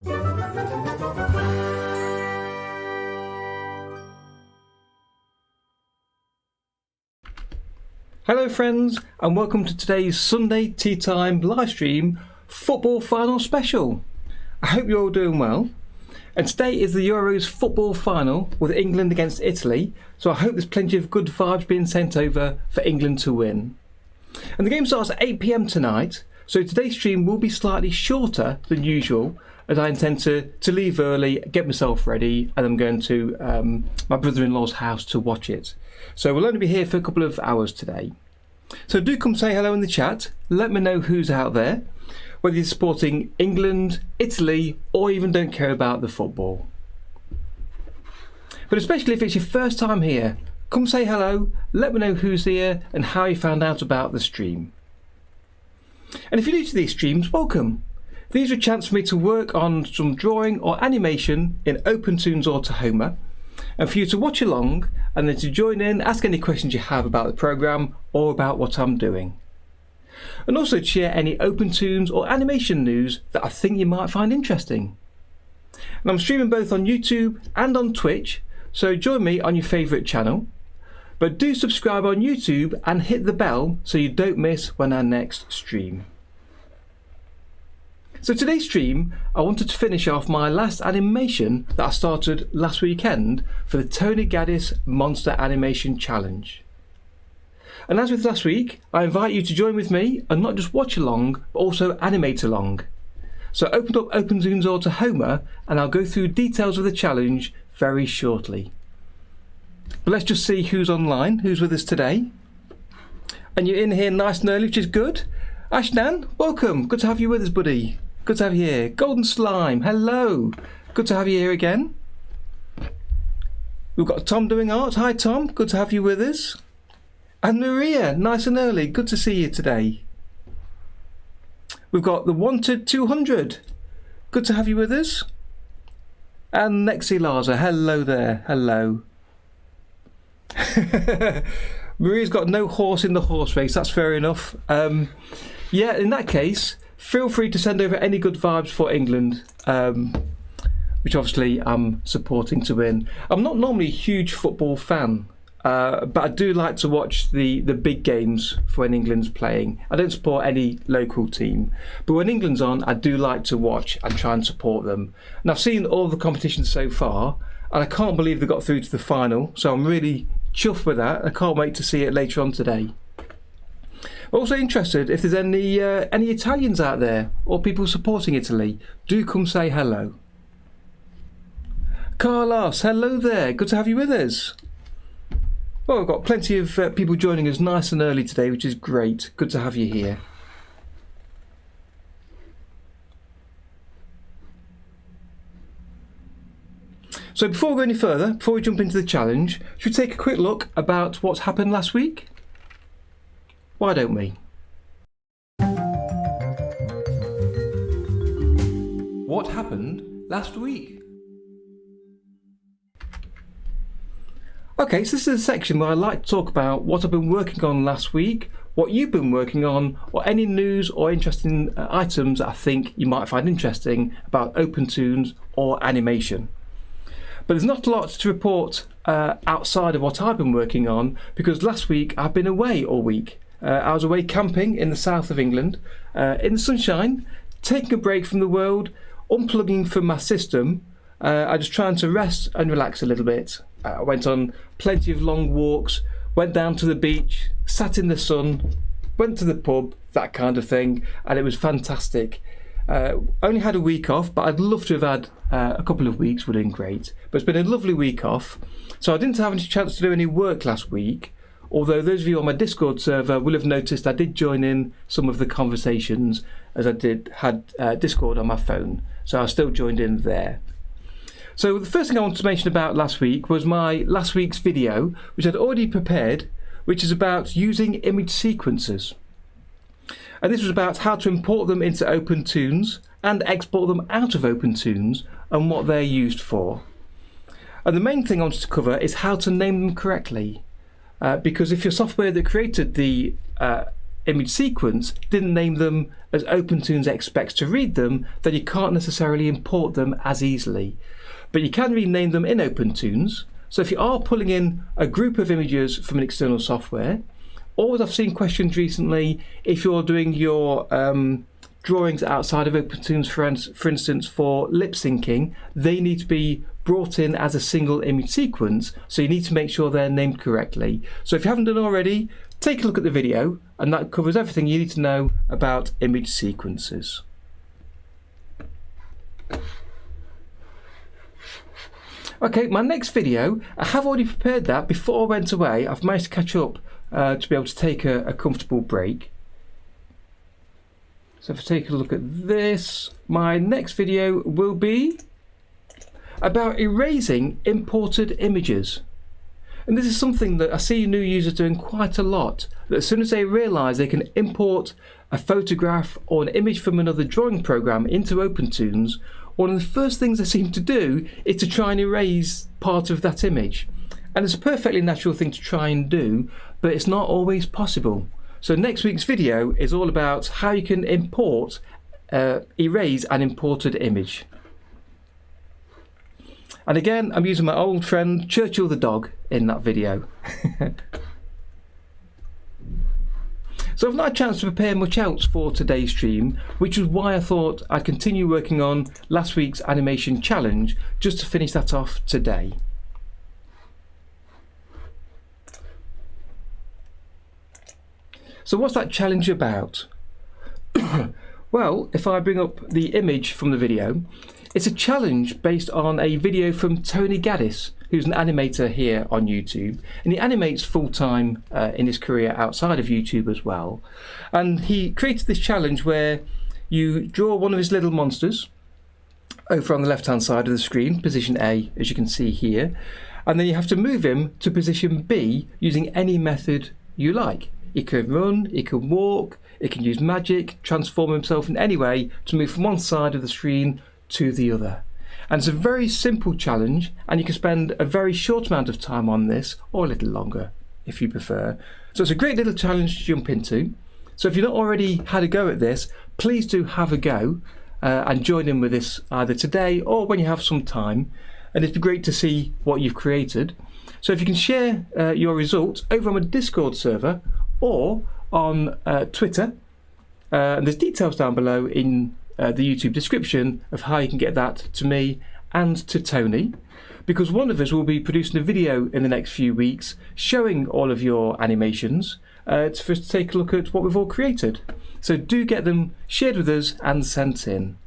Hello friends, and welcome to today's Sunday Tea Time live stream football final special. I hope you're all doing well. And today is the Euros football final with England against Italy, so I hope there's plenty of good vibes being sent over for England to win. And the game starts at 8 PM tonight, so today's stream will be slightly shorter than usual, as I intend to leave early, get myself ready, and I'm going to my brother-in-law's house to watch it. So we'll only be here for a couple of hours today. So do come say hello in the chat, let me know who's out there, whether you're supporting England, Italy, or even don't care about the football. But especially if it's your first time here, come say hello, let me know who's here and how you found out about the stream. And if you're new to these streams, welcome. These are a chance for me to work on some drawing or animation in OpenToonz or Tahoma, and for you to watch along and then to join in, ask any questions you have about the programme or about what I'm doing. And also to share any OpenToonz or animation news that I think you might find interesting. And I'm streaming both on YouTube and on Twitch, so join me on your favourite channel. But do subscribe on YouTube and hit the bell so you don't miss when I next stream. So today's stream, I wanted to finish off my last animation that I started last weekend for the Tony Gaddis Monster Animation Challenge. And as with last week, I invite you to join with me and not just watch along, but also animate along. So open up OpenToonz or Tahoma and I'll go through details of the challenge very shortly. But let's just see who's online, who's with us today. And you're in here nice and early, which is good. Ashnan, welcome. Good to have you with us, buddy. Good to have you here. Golden Slime, hello. Good to have you here again. We've got Tom doing art. Hi, Tom. Good to have you with us. And Maria, nice and early. Good to see you today. We've got the Wanted 200. Good to have you with us. And Nexi Laza, hello there. Hello. Maria's got no horse in the horse race. That's fair enough. Yeah, in that case, feel free to send over any good vibes for England, which obviously I'm supporting to win. I'm not normally a huge football fan, but I do like to watch the big games for when England's playing. I don't support any local team, but when England's on, I do like to watch and try and support them. And I've seen all the competitions so far, and I can't believe they got through to the final, so I'm really chuffed with that. I can't wait to see it later on today. Also interested if there's any Italians out there or people supporting Italy. Do come say hello. Carlos, hello there. Good to have you with us. Well, we've got plenty of people joining us nice and early today, which is great. Good to have you here. So before we go any further, before we jump into the challenge, should we take a quick look about what's happened last week? Why don't we? What happened last week? Okay, so this is a section where I like to talk about what I've been working on last week, what you've been working on, or any news or interesting items that I think you might find interesting about OpenToonz or animation. But there's not a lot to report outside of what I've been working on, because last week I've been away all week. I was away camping in the south of England, in the sunshine, taking a break from the world, unplugging from my system. I was trying to rest and relax a little bit. I went on plenty of long walks, went down to the beach, sat in the sun, went to the pub, that kind of thing, and it was fantastic. Only had a week off, but I'd love to have had a couple of weeks, would have been great. But it's been a lovely week off, so I didn't have any chance to do any work last week, although those of you on my Discord server will have noticed I did join in some of the conversations, as I had Discord on my phone, so I still joined in there. So the first thing I wanted to mention about last week was my last week's video, which I'd already prepared, which is about using image sequences. And this was about how to import them into OpenToonz and export them out of OpenToonz and what they're used for. And the main thing I wanted to cover is how to name them correctly. Because if your software that created the image sequence didn't name them as OpenToonz expects to read them, then you can't necessarily import them as easily. But you can rename them in OpenToonz. So if you are pulling in a group of images from an external software, or as I've seen questions recently, if you're doing your drawings outside of OpenToonz, for instance, for lip syncing, they need to be brought in as a single image sequence, so you need to make sure they're named correctly. So if you haven't done already, take a look at the video, and that covers everything you need to know about image sequences. Okay, my next video, I have already prepared that before I went away. I've managed to catch up to be able to take a comfortable break. So if I take a look at this, my next video will be about erasing imported images. And this is something that I see new users doing quite a lot, that as soon as they realise they can import a photograph or an image from another drawing program into OpenToonz, one of the first things they seem to do is to try and erase part of that image. And it's a perfectly natural thing to try and do, but it's not always possible. So next week's video is all about how you can erase an imported image. And again, I'm using my old friend Churchill the dog in that video. So I've not had a chance to prepare much else for today's stream, which is why I thought I'd continue working on last week's animation challenge just to finish that off today. So what's that challenge about? Well, if I bring up the image from the video, it's a challenge based on a video from Tony Gaddis, who's an animator here on YouTube, and he animates full-time in his career outside of YouTube as well. And he created this challenge where you draw one of his little monsters over on the left-hand side of the screen, position A, as you can see here, and then you have to move him to position B using any method you like. He can run, he can walk, he can use magic, transform himself in any way to move from one side of the screen to the other. And it's a very simple challenge, and you can spend a very short amount of time on this, or a little longer if you prefer. So it's a great little challenge to jump into. So if you've not already had a go at this, please do have a go and join in with this either today or when you have some time, and it'd be great to see what you've created. So if you can share your results over on my Discord server or on Twitter, and there's details down below in the YouTube description of how you can get that to me and to Tony, because one of us will be producing a video in the next few weeks showing all of your animations for us to take a look at what we've all created. So do get them shared with us and sent in.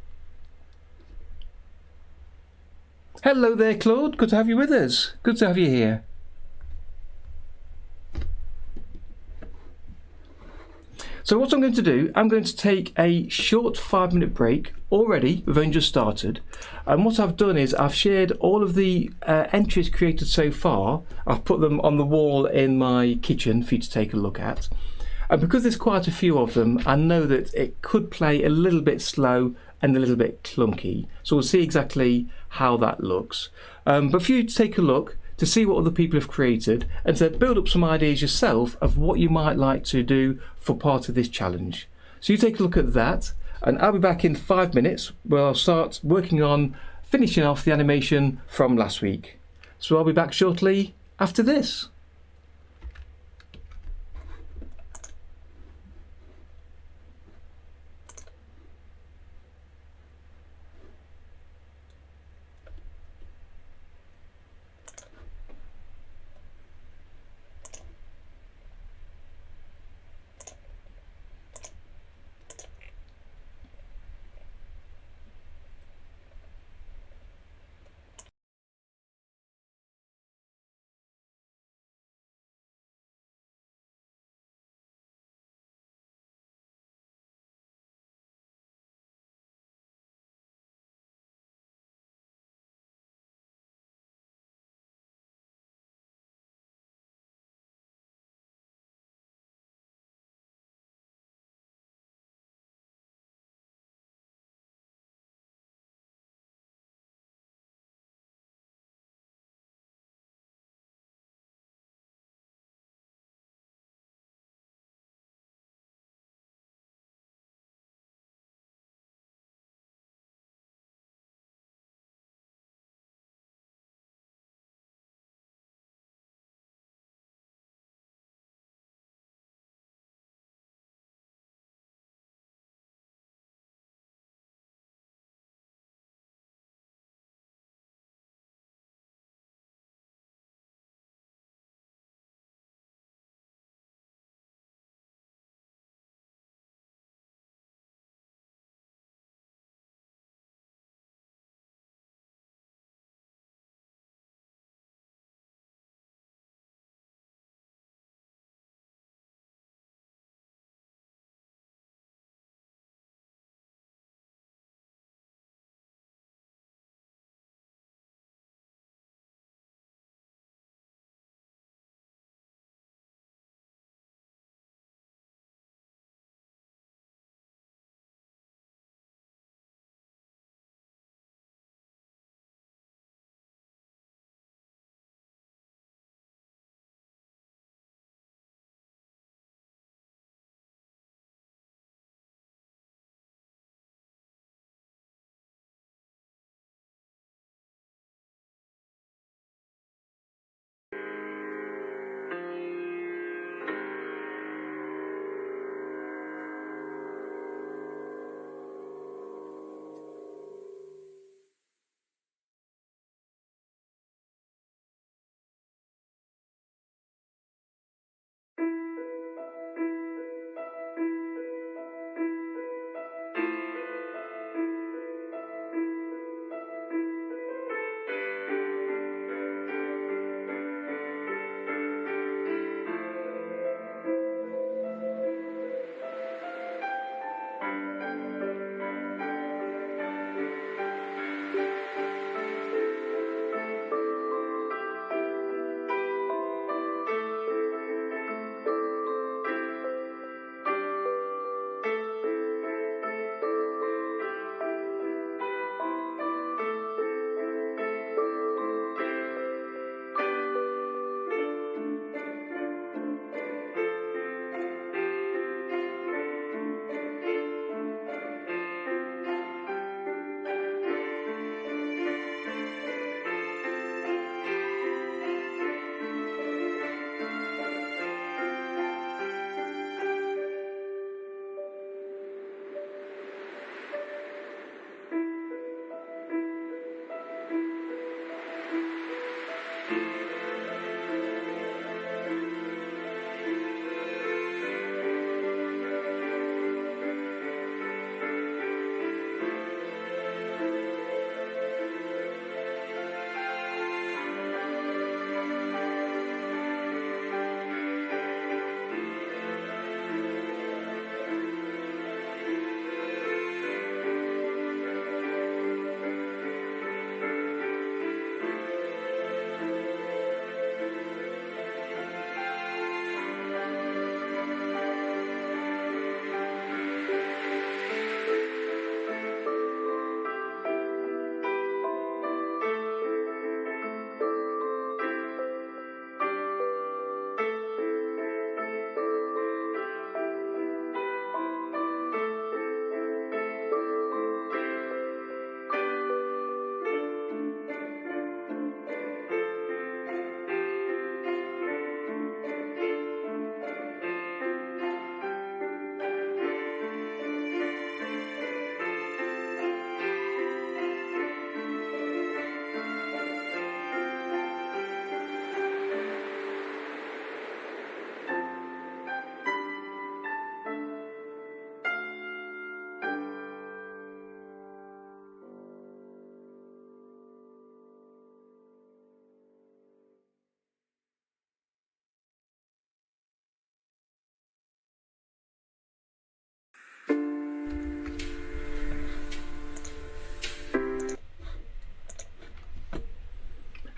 Hello there, Claude, good to have you with us. Good to have you here. So what I'm going to do, I'm going to take a short 5-minute break. Already, we've only just started. And what I've done is I've shared all of the entries created so far. I've put them on the wall in my kitchen for you to take a look at. And because there's quite a few of them, I know that it could play a little bit slow and a little bit clunky. So we'll see exactly how that looks. But for you to take a look, to see what other people have created, and to build up some ideas yourself of what you might like to do for part of this challenge. So you take a look at that, and I'll be back in 5 minutes where I'll start working on finishing off the animation from last week. So I'll be back shortly after this.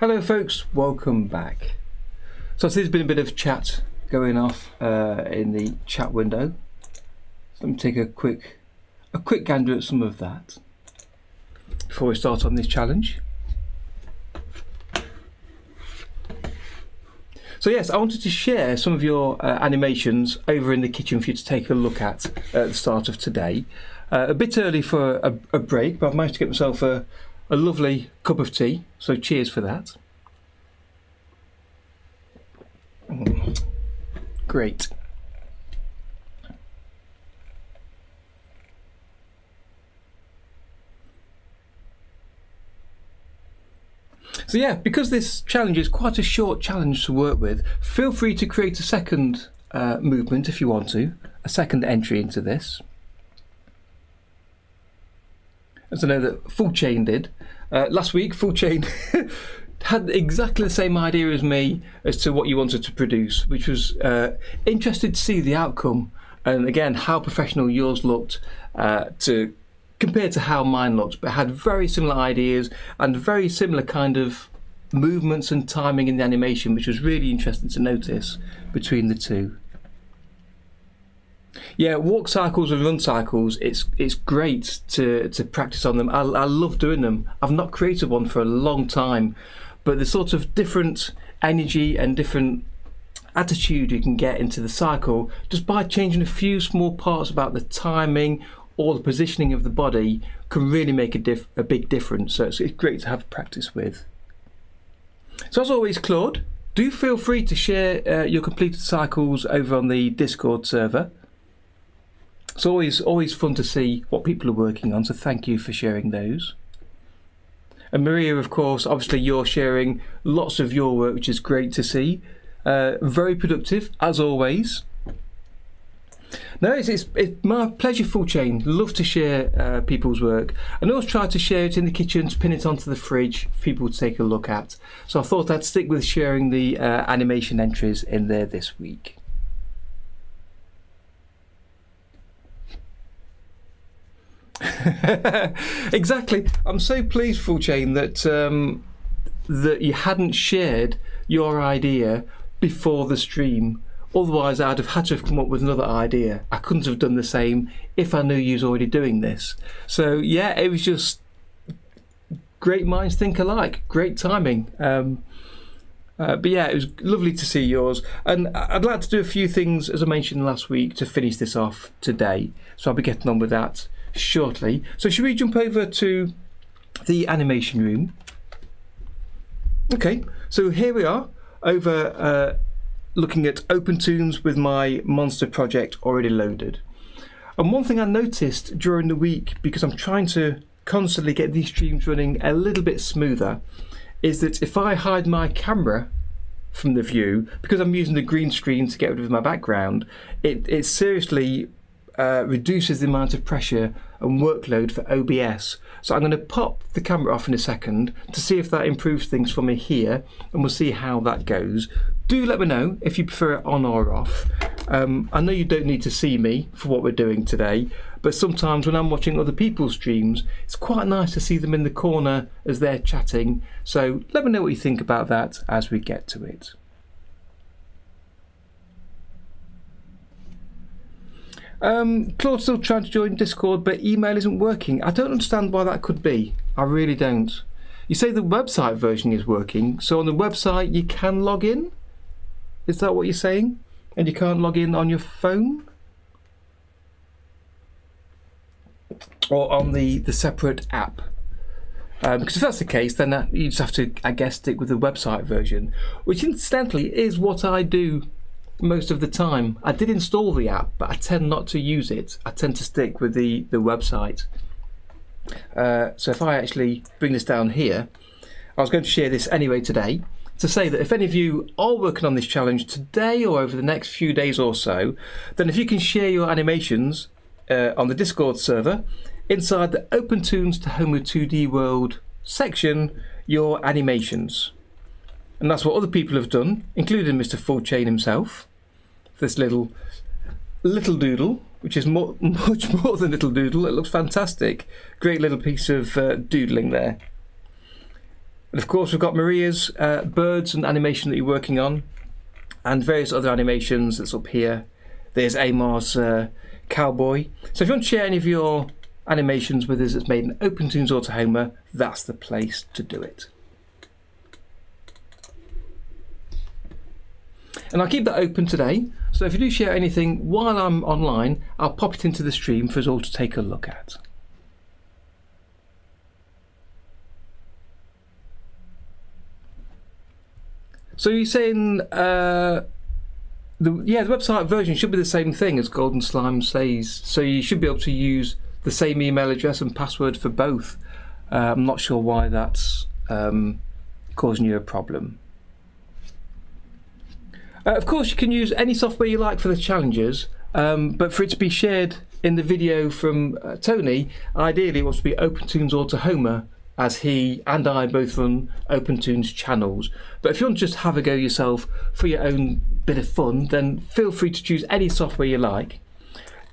Hello folks, welcome back. So there's been a bit of chat going off in the chat window. So let me take a quick gander at some of that before we start on this challenge. So yes, I wanted to share some of your animations over in the kitchen for you to take a look at the start of today. A bit early for a break, but I've managed to get myself a lovely cup of tea, so cheers for that. Great. So yeah, because this challenge is quite a short challenge to work with, feel free to create a second movement if you want to, a second entry into this. As I know that Full Chain did. Last week, Full Chain had exactly the same idea as me as to what you wanted to produce, which was interested to see the outcome and again how professional yours looked compared to how mine looked, but had very similar ideas and very similar kind of movements and timing in the animation, which was really interesting to notice between the two. Yeah, walk cycles and run cycles, it's great to practice on them. I love doing them. I've not created one for a long time, but the sort of different energy and different attitude you can get into the cycle just by changing a few small parts about the timing or the positioning of the body can really make a big difference. So it's great to have practice with. So as always, Claude, do feel free to share your completed cycles over on the Discord server. It's always fun to see what people are working on, so thank you for sharing those. And Maria, of course, obviously you're sharing lots of your work, which is great to see. Very productive, as always. No, it's my pleasure, Full Chain. Love to share people's work. And always try to share it in the kitchen, to pin it onto the fridge for people to take a look at. So I thought I'd stick with sharing the animation entries in there this week. Exactly. I'm so pleased, Full Chain, that that you hadn't shared your idea before the stream. Otherwise, I'd have had to have come up with another idea. I couldn't have done the same if I knew you was already doing this. So yeah, it was just great minds think alike. Great timing. But yeah, it was lovely to see yours. And I'd like to do a few things, as I mentioned last week, to finish this off today. So I'll be getting on with that shortly. So should we jump over to the animation room? Okay, so here we are over looking at OpenToonz with my monster project already loaded. And one thing I noticed during the week, because I'm trying to constantly get these streams running a little bit smoother, is that if I hide my camera from the view, because I'm using the green screen to get rid of my background, it seriously reduces the amount of pressure and workload for OBS. So I'm going to pop the camera off in a second to see if that improves things for me here, and we'll see how that goes. Do let me know if you prefer it on or off. I know you don't need to see me for what we're doing today, but sometimes when I'm watching other people's streams, it's quite nice to see them in the corner as they're chatting. So let me know what you think about that as we get to it. Claude's still trying to join Discord, but email isn't working. I don't understand why that could be. I really don't. You say the website version is working, so on the website you can log in? Is that what you're saying? And you can't log in on your phone? Or on the separate app? Because if that's the case, then you just have to, I guess, stick with the website version, which incidentally is what I do most of the time. I did install the app, but I tend not to use it. I tend to stick with the website. So if I actually bring this down here, I was going to share this anyway today, to say that if any of you are working on this challenge today or over the next few days or so, then if you can share your animations on the Discord server, inside the OpenToonz to Home with 2D World section, your animations. And that's what other people have done, including Mr. Full Chain himself. This little doodle, which is much more than little doodle. It looks fantastic. Great little piece of doodling there. And of course, we've got Maria's birds and animation that you're working on, and various other animations that's up here. There's Amar's cowboy. So if you want to share any of your animations with us that's made in OpenToonz or Tahoma, that's the place to do it. And I'll keep that open today, so if you do share anything while I'm online, I'll pop it into the stream for us all to take a look at. So you're saying the website version should be the same thing as Golden Slime says, so you should be able to use the same email address and password for both. I'm not sure why that's causing you a problem. Of course, you can use any software you like for the challenges, but for it to be shared in the video from Tony, ideally it wants to be OpenToonz or Tahoma, as he and I both run OpenToonz channels. But if you want to just have a go yourself for your own bit of fun, then feel free to choose any software you like.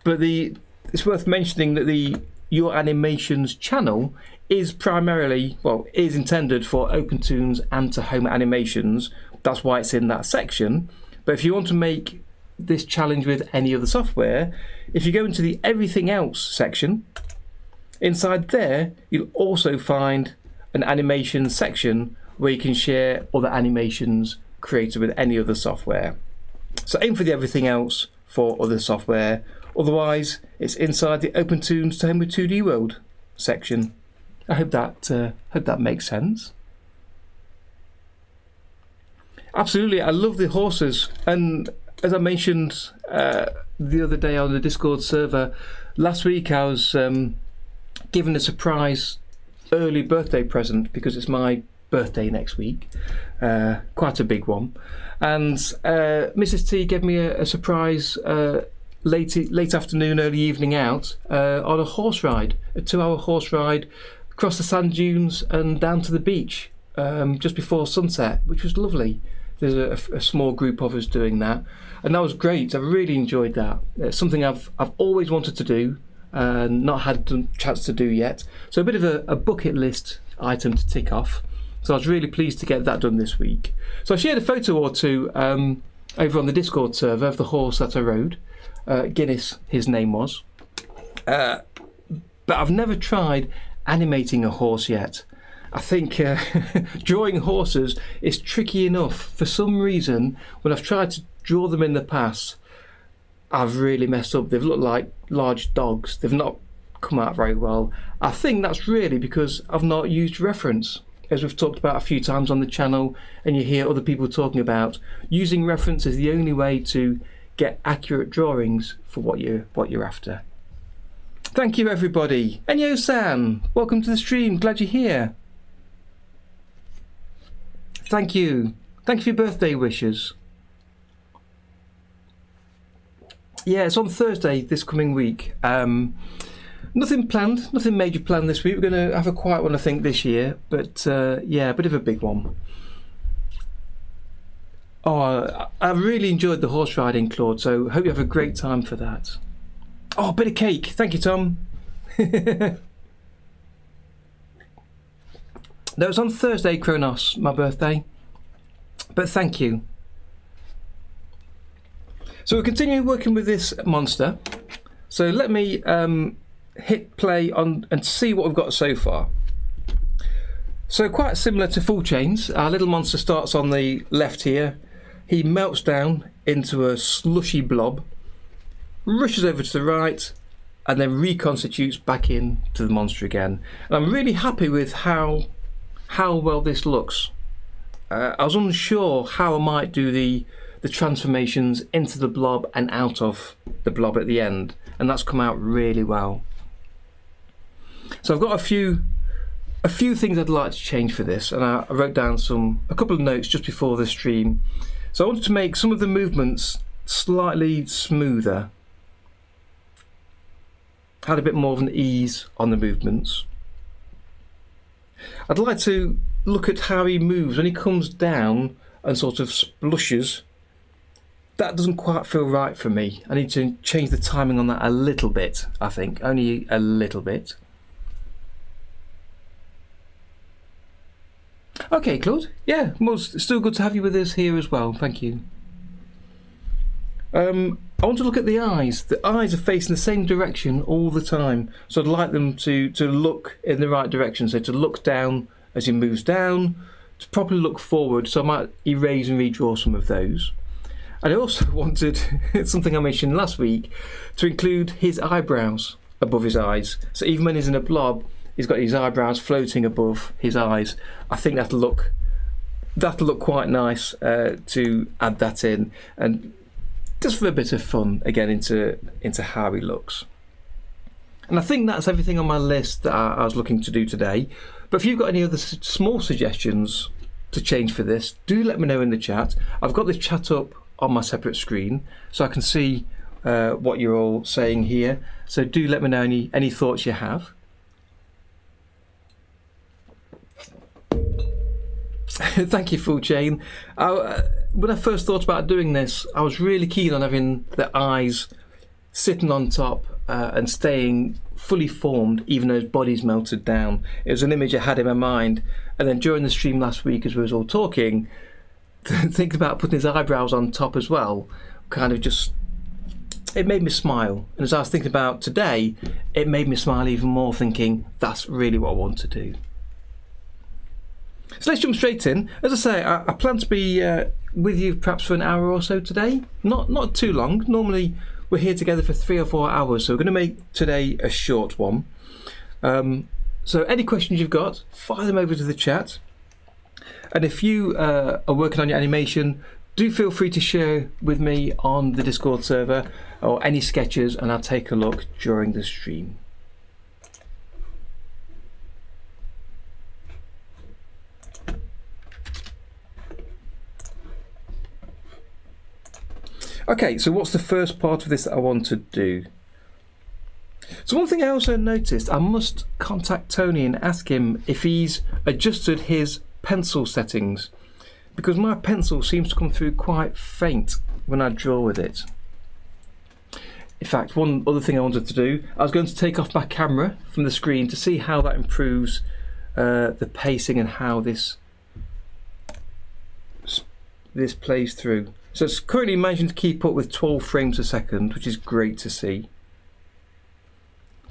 But it's worth mentioning that your animations channel is primarily, is intended for OpenToonz and Tahoma animations. That's why it's in that section. But if you want to make this challenge with any other software, if you go into the everything else section, inside there you'll also find an animation section where you can share other animations created with any other software. So aim for the everything else for other software. Otherwise, it's inside the OpenToonz Tahoma 2D World section. I hope that makes sense. Absolutely, I love the horses, and as I mentioned the other day on the Discord server, last week I was given a surprise early birthday present because it's my birthday next week, quite a big one, and Mrs. T gave me a surprise late afternoon, early evening out on a horse ride, a 2-hour horse ride across the sand dunes and down to the beach just before sunset, which was lovely. There's a small group of us doing that, and that was great. I really enjoyed that. It's something I've always wanted to do and not had the chance to do yet. So a bit of a bucket list item to tick off. So I was really pleased to get that done this week. So I shared a photo or two over on the Discord server of the horse that I rode. Guinness, his name was. But I've never tried animating a horse yet. I think drawing horses is tricky enough. For some reason, when I've tried to draw them in the past, I've really messed up. They've looked like large dogs. They've not come out very well. I think that's really because I've not used reference, as we've talked about a few times on the channel, and you hear other people talking about. Using reference is the only way to get accurate drawings for what you're after. Thank you, everybody. Enyo-san, welcome to the stream. Glad you're here. Thank you. Thank you for your birthday wishes. Yeah, it's on Thursday this coming week. Nothing planned, nothing major planned this week. We're going to have a quiet one, I think, this year. But yeah, a bit of a big one. Oh, I really enjoyed the horse riding, Claude, so hope you have a great time for that. Oh, a bit of cake. Thank you, Tom. No, it's on Thursday, Kronos, my birthday. But thank you. So we're continuing working with this monster. So let me hit play on and see what we've got so far. So quite similar to Full Chains, our little monster starts on the left here. He melts down into a slushy blob, rushes over to the right, and then reconstitutes back into the monster again. And I'm really happy with how well this looks. I was unsure how I might do the transformations into the blob and out of the blob at the end, and that's come out really well. So I've got a few things I'd like to change for this, and I wrote down a couple of notes just before the stream. So I wanted to make some of the movements slightly smoother, had a bit more of an ease on the movements. I'd like to look at how he moves when he comes down and sort of splushes. That doesn't quite feel right for me. I need to change the timing on that a little bit, I think, only a little bit. Okay, Claude. Yeah, well, it's still good to have you with us here as well. Thank you. I want to look at the eyes. The eyes are facing the same direction all the time, so I'd like them to look in the right direction. So to look down as he moves down, to properly look forward. So I might erase and redraw some of those. And I also wanted, something I mentioned last week, to include his eyebrows above his eyes. So even when he's in a blob, he's got his eyebrows floating above his eyes. I think that'll look quite nice to add that in, and just for a bit of fun again into how he looks. And I think that's everything on my list that I was looking to do today. But if you've got any other small suggestions to change for this, do let me know in the chat. I've got this chat up on my separate screen so I can see what you're all saying here. So do let me know any thoughts you have. Thank you, Full Chain. When I first thought about doing this, I was really keen on having the eyes sitting on top and staying fully formed, even though his body's melted down. It was an image I had in my mind, and then during the stream last week, as we was all talking, thinking about putting his eyebrows on top as well, kind of just, it made me smile. And as I was thinking about today, it made me smile even more, thinking that's really what I want to do. So let's jump straight in. As I say, I plan to be with you perhaps for an hour or so today. Not too long. Normally we're here together for 3 or 4 hours, so we're going to make today a short one. So any questions you've got, fire them over to the chat. And if you are working on your animation, do feel free to share with me on the Discord server or any sketches, and I'll take a look during the stream. Okay, so what's the first part of this that I want to do? So one thing I also noticed, I must contact Tony and ask him if he's adjusted his pencil settings, because my pencil seems to come through quite faint when I draw with it. In fact, one other thing I wanted to do, I was going to take off my camera from the screen to see how that improves the pacing and how this plays through. So it's currently managing to keep up with 12 frames a second, which is great to see.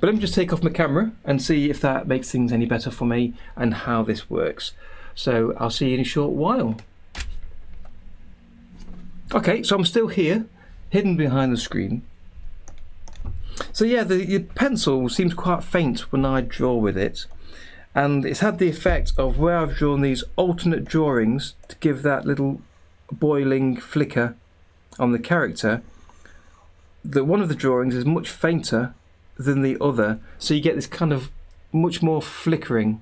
But let me just take off my camera and see if that makes things any better for me and how this works. So I'll see you in a short while. Okay, so I'm still here, hidden behind the screen. So yeah, the pencil seems quite faint when I draw with it. And it's had the effect of where I've drawn these alternate drawings to give that little boiling flicker on the character, that one of the drawings is much fainter than the other, so you get this kind of much more flickering.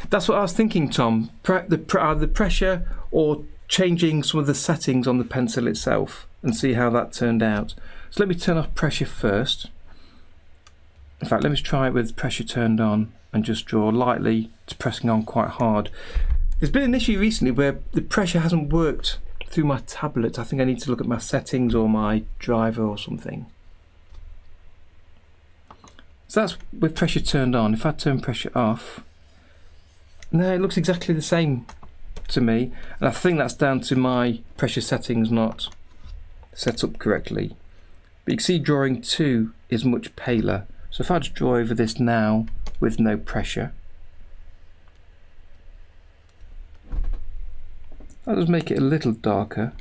That's what I was thinking, Tom. The pressure or changing some of the settings on the pencil itself and see how that turned out. So let me turn off pressure first. In fact, let me try it with pressure turned on and just draw lightly to pressing on quite hard. There's been an issue recently where the pressure hasn't worked through my tablet. I think I need to look at my settings or my driver or something. So that's with pressure turned on. If I turn pressure off, no, it looks exactly the same to me. And I think that's down to my pressure settings not set up correctly. But you can see drawing 2 is much paler. So if I just draw over this now with no pressure, that does make it a little darker.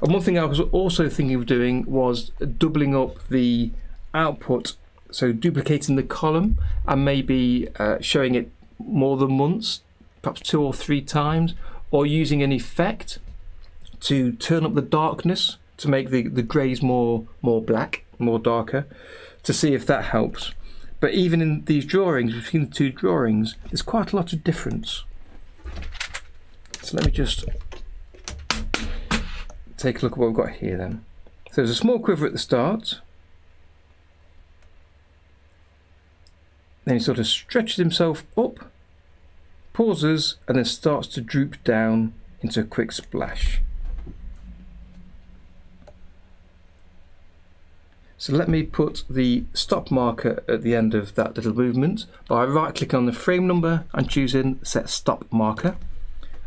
And one thing I was also thinking of doing was doubling up the output, so duplicating the column and maybe showing it more than once, perhaps 2 or 3 times, or using an effect to turn up the darkness to make the greys more black, more darker, to see if that helps. But even in these drawings, between the 2 drawings, there's quite a lot of difference. So let me just take a look at what we've got here then. So there's a small quiver at the start. Then he sort of stretches himself up, pauses, and then starts to droop down into a quick splash. So let me put the stop marker at the end of that little movement by right clicking on the frame number and choosing set stop marker.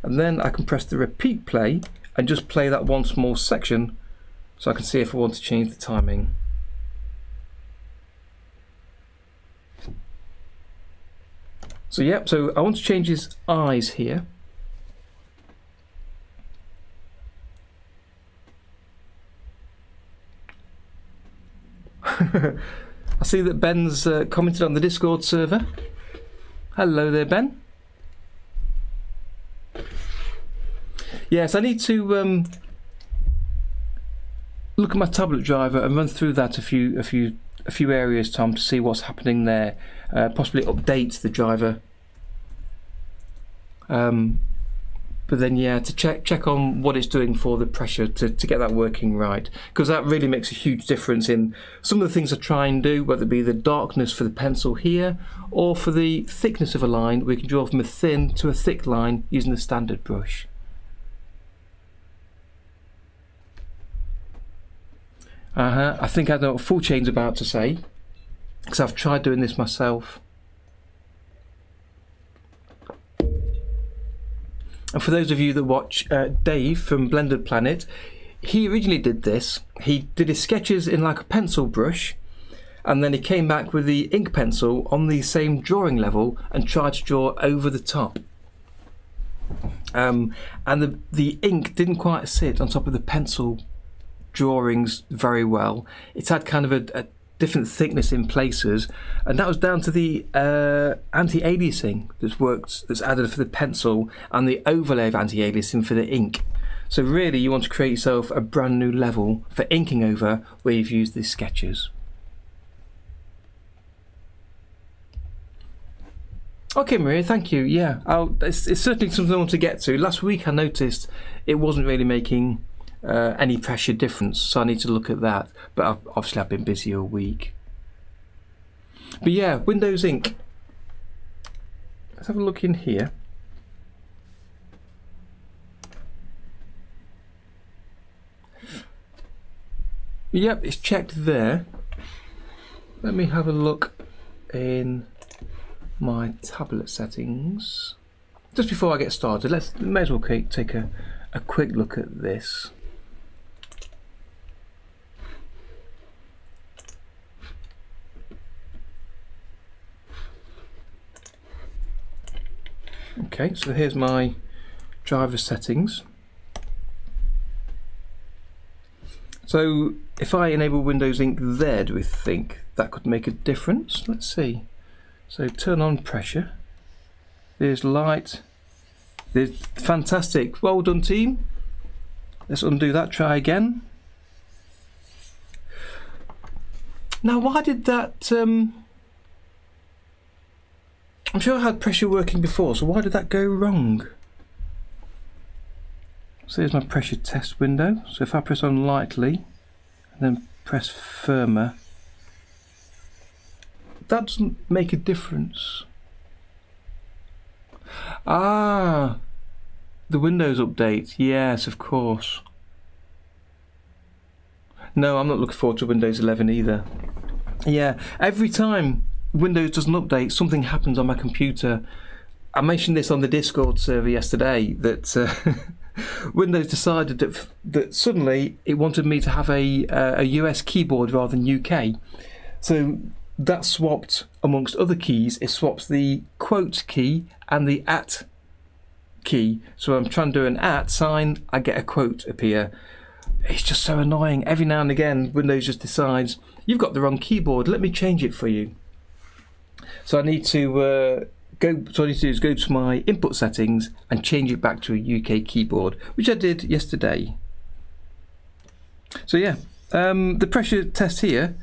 And then I can press the repeat play and just play that one small section so I can see if I want to change the timing. So yeah, so I want to change his eyes here. I see that Ben's commented on the Discord server. Hello there, Ben. Yes, I need to look at my tablet driver and run through that a few areas, Tom, to see what's happening there. Possibly update the driver. But then, yeah, to check on what it's doing for the pressure to get that working right, because that really makes a huge difference in some of the things I try and do, whether it be the darkness for the pencil here or for the thickness of a line. We can draw from a thin to a thick line using the standard brush. I think I know what full chain's about to say, because I've tried doing this myself. And for those of you that watch Dave from Blended Planet, he originally did this. He did his sketches in like a pencil brush, and then he came back with the ink pencil on the same drawing level and tried to draw over the top. And the ink didn't quite sit on top of the pencil drawings very well. It's had kind of a different thickness in places, and that was down to the anti-aliasing that's added for the pencil and the overlay of anti-aliasing for the ink. So really you want to create yourself a brand new level for inking over where you've used these sketches. Okay, Maria, thank you. Yeah, it's certainly something I want to get to. Last week I noticed it wasn't really making any pressure difference, so I need to look at that, but obviously I've been busy all week. But yeah, Windows Ink, let's have a look in here. Yep, it's checked there. Let me have a look in my tablet settings just before I get started. May as well take a quick look at this. Okay, so here's my driver settings. So if I enable Windows Ink there, do we think that could make a difference? Let's see. So turn on pressure. There's light. There's fantastic. Well done, team. Let's undo that, try again. Now why did that I'm sure I had pressure working before, so why did that go wrong? So here's my pressure test window. So if I press on lightly and then press firmer, that doesn't make a difference. Ah, the Windows update. Yes, of course. No, I'm not looking forward to Windows 11 either. Yeah, every time Windows doesn't update, something happens on my computer. I mentioned this on the Discord server yesterday, that Windows decided that suddenly it wanted me to have a US keyboard rather than UK. So that swapped, amongst other keys, it swaps the quote key and the @ key. So I'm trying to do an @ sign, I get a quote appear. It's just so annoying. Every now and again, Windows just decides, you've got the wrong keyboard, let me change it for you. So I need to go to my input settings and change it back to a UK keyboard, which I did yesterday. So yeah, the pressure test here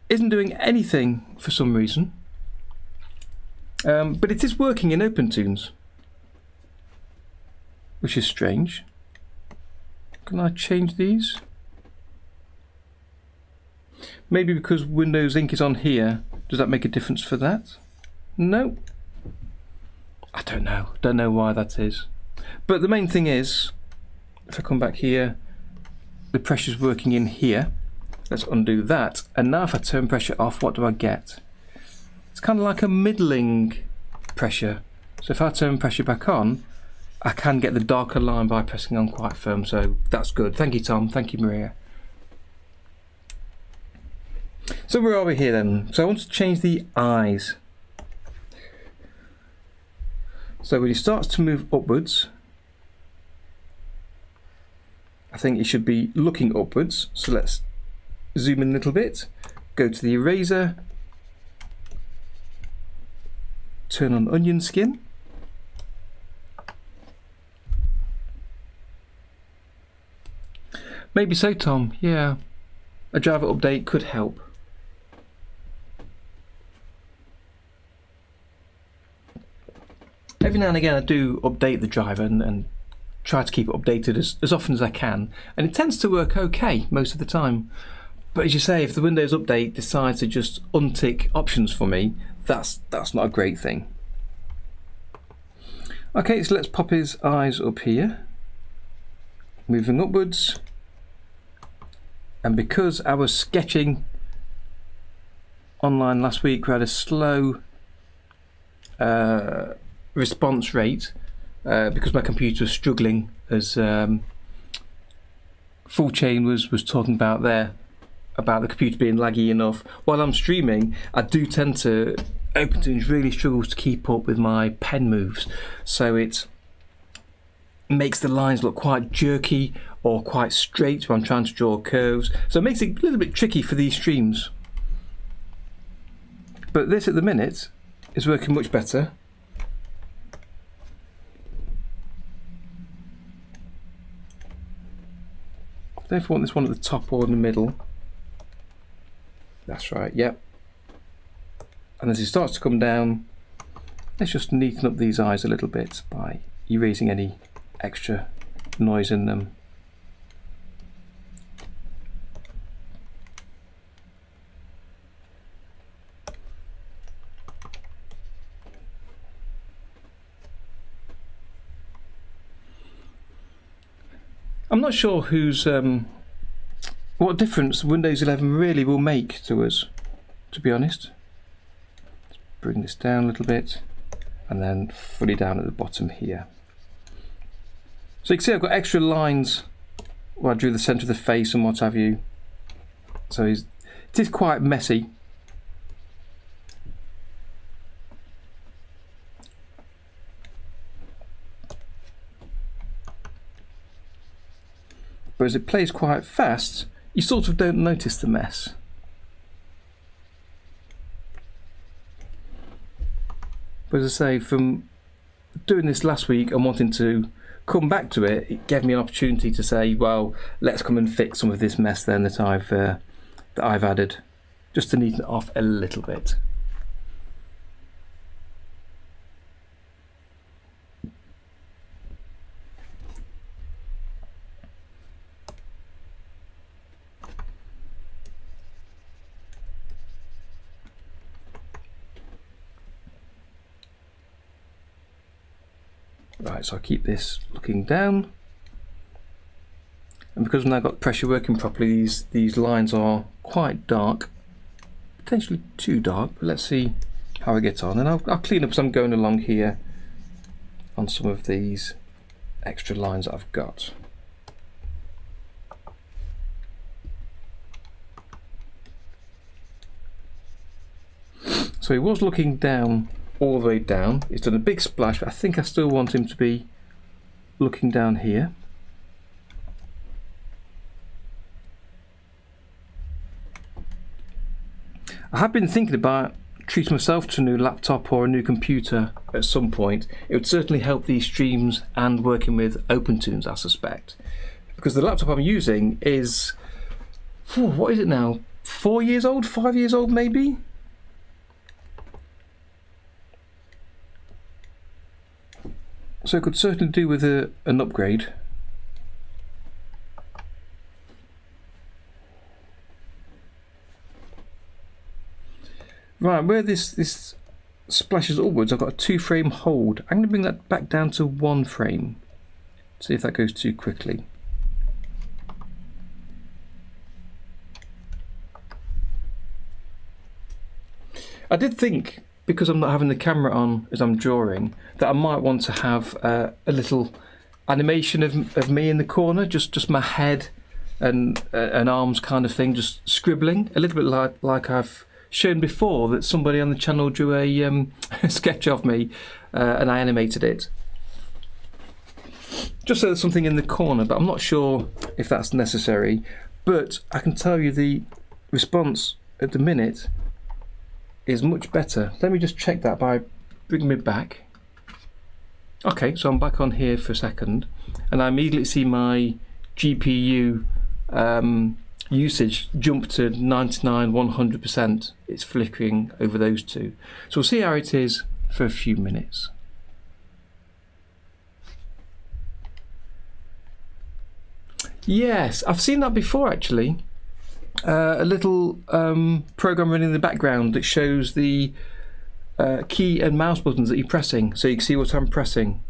isn't doing anything for some reason, but it is working in OpenToonz, which is strange. Can I change these? Maybe because Windows Ink is on here, does that make a difference for that? No. I don't know. Don't know why that is. But the main thing is, if I come back here, the pressure's working in here. Let's undo that. And now if I turn pressure off, what do I get? It's kind of like a middling pressure. So if I turn pressure back on, I can get the darker line by pressing on quite firm. So that's good. Thank you, Tom. Thank you, Maria. So where are we here then? So I want to change the eyes. So when it starts to move upwards, I think it should be looking upwards. So let's zoom in a little bit, go to the eraser, turn on onion skin. Maybe so, Tom. Yeah, a Java update could help. Every now and again I do update the driver and try to keep it updated as often as I can, and it tends to work okay most of the time. But as you say, if the Windows update decides to just untick options for me, that's not a great thing. Okay, so let's pop his eyes up here, moving upwards. And because I was sketching online last week, we had a slow response rate because my computer was struggling, as Full Chain was talking about there, about the computer being laggy enough. While I'm streaming, I do tend to, OpenToonz really struggles to keep up with my pen moves, so it makes the lines look quite jerky or quite straight when I'm trying to draw curves, so it makes it a little bit tricky for these streams. But this at the minute is working much better. I don't know if I want this one at the top or in the middle. That's right, yep. And as it starts to come down, let's just neaten up these eyes a little bit by erasing any extra noise in them. I'm not sure what difference Windows 11 really will make to us, to be honest. Let's bring this down a little bit and then fully down at the bottom here. So you can see I've got extra lines where I drew the centre of the face and what have you. So it is quite messy. But as it plays quite fast, you sort of don't notice the mess. But as I say, from doing this last week and wanting to come back to it, it gave me an opportunity to say, well, let's come and fix some of this mess then that I've added, just to neaten it off a little bit. Right, so I'll keep this looking down, and because I've now got pressure working properly, these lines are quite dark, potentially too dark, but let's see how I get on. And I'll clean up as I'm going along here on some of these extra lines that I've got. So he was looking down, all the way down. It's done a big splash, but I think I still want him to be looking down here. I have been thinking about treating myself to a new laptop or a new computer at some point. It would certainly help these streams and working with OpenToonz, I suspect, because the laptop I'm using is, what is it now, 4 years old, 5 years old maybe? So it could certainly do with an upgrade. Right, where this splashes upwards, I've got a 2-frame hold. I'm going to bring that back down to 1 frame. See if that goes too quickly. I did think, because I'm not having the camera on as I'm drawing, that I might want to have a little animation of me in the corner, just my head and arms kind of thing, just scribbling, a little bit like I've shown before, that somebody on the channel drew a sketch of me and I animated it. Just so there's something in the corner, but I'm not sure if that's necessary. But I can tell you the response at the minute is much better. Let me just check that by bringing me back. Okay, so I'm back on here for a second, and I immediately see my GPU usage jump to 99, 100%. It's flickering over those two. So we'll see how it is for a few minutes. Yes, I've seen that before actually. A little program running in the background that shows the key and mouse buttons that you're pressing, so you can see what I'm pressing.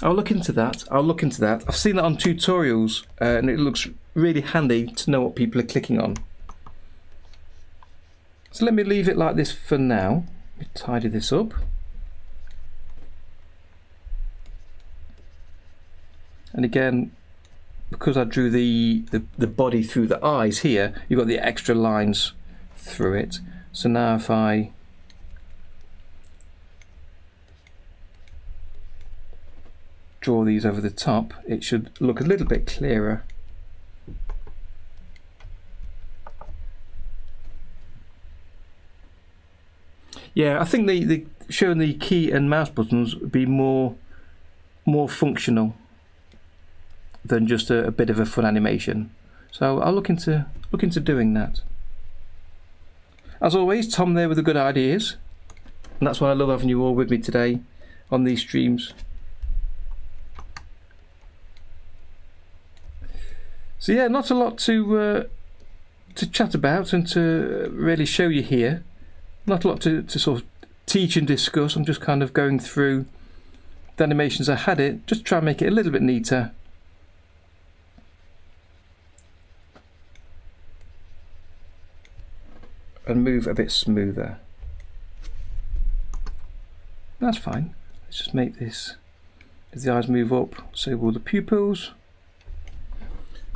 I'll look into that. I've seen that on tutorials, and it looks really handy to know what people are clicking on. So let me leave it like this for now. Let me tidy this up. And again, because I drew the body through the eyes here, you've got the extra lines through it. So now if I draw these over the top, it should look a little bit clearer. Yeah, I think the showing the key and mouse buttons would be more functional than just a bit of a fun animation. So I'll look into doing that. As always, Tom there with the good ideas, and that's why I love having you all with me today on these streams. So yeah, not a lot to chat about and to really show you here. Not a lot to sort of teach and discuss. I'm just kind of going through the animations I had it, just try and make it a little bit neater. And move a bit smoother. That's fine. Let's just make this, as the eyes move up, so will the pupils.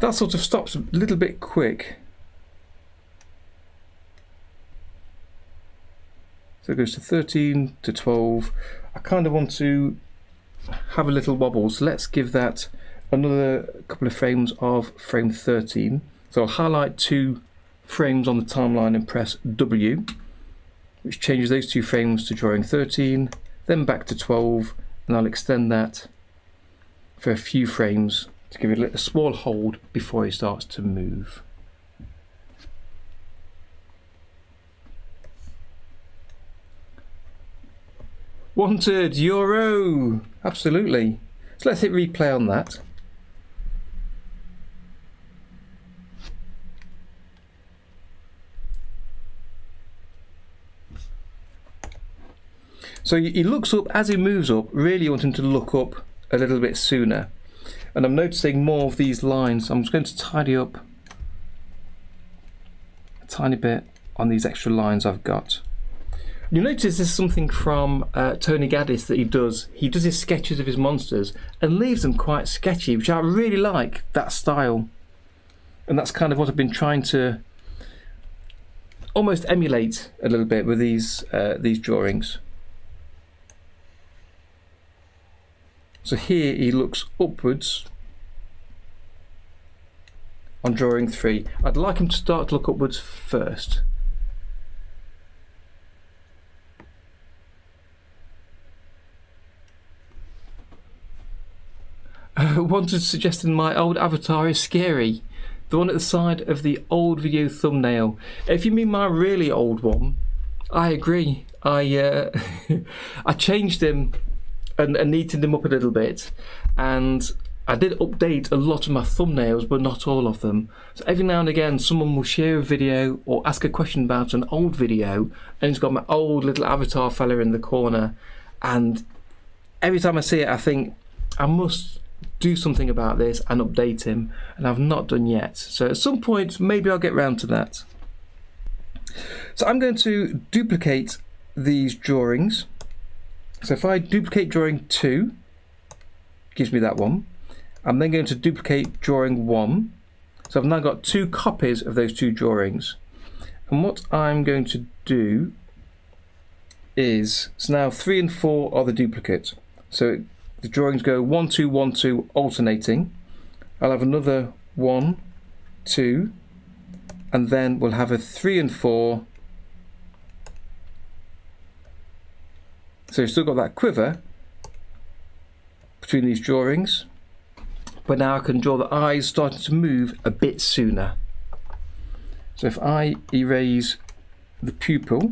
That sort of stops a little bit quick. So it goes to 13 to 12. I kind of want to have a little wobble, so let's give that another couple of frames of frame 13. So I'll highlight 2 frames on the timeline and press W, which changes those 2 frames to drawing 13, then back to 12, and I'll extend that for a few frames to give it a small hold before it starts to move. Wanted Euro, absolutely. So let's hit replay on that. So he looks up as he moves up, really want him to look up a little bit sooner. And I'm noticing more of these lines. I'm just going to tidy up a tiny bit on these extra lines I've got. You'll notice this is something from Tony Gaddis that he does. He does his sketches of his monsters and leaves them quite sketchy, which I really like, that style. And that's kind of what I've been trying to almost emulate a little bit with these drawings. So here he looks upwards on drawing 3. I'd like him to start to look upwards first. Wanted suggesting my old avatar is scary. The one at the side of the old video thumbnail. If you mean my really old one, I agree. I changed him and neatened them up a little bit, and I did update a lot of my thumbnails, but not all of them. So every now and again someone will share a video or ask a question about an old video, and it's got my old little avatar fella in the corner, and every time I see it I think I must do something about this and update him, and I've not done yet. So at some point maybe I'll get round to that. So I'm going to duplicate these drawings. So if I duplicate drawing 2, gives me that one. I'm then going to duplicate drawing 1. So I've now got 2 copies of those 2 drawings. And what I'm going to do is, so now 3 and 4 are the duplicates. So the drawings go 1, 2, 1, 2 alternating. I'll have another 1, 2, and then we'll have a 3 and 4. So you've still got that quiver between these drawings, but now I can draw the eyes starting to move a bit sooner. So if I erase the pupil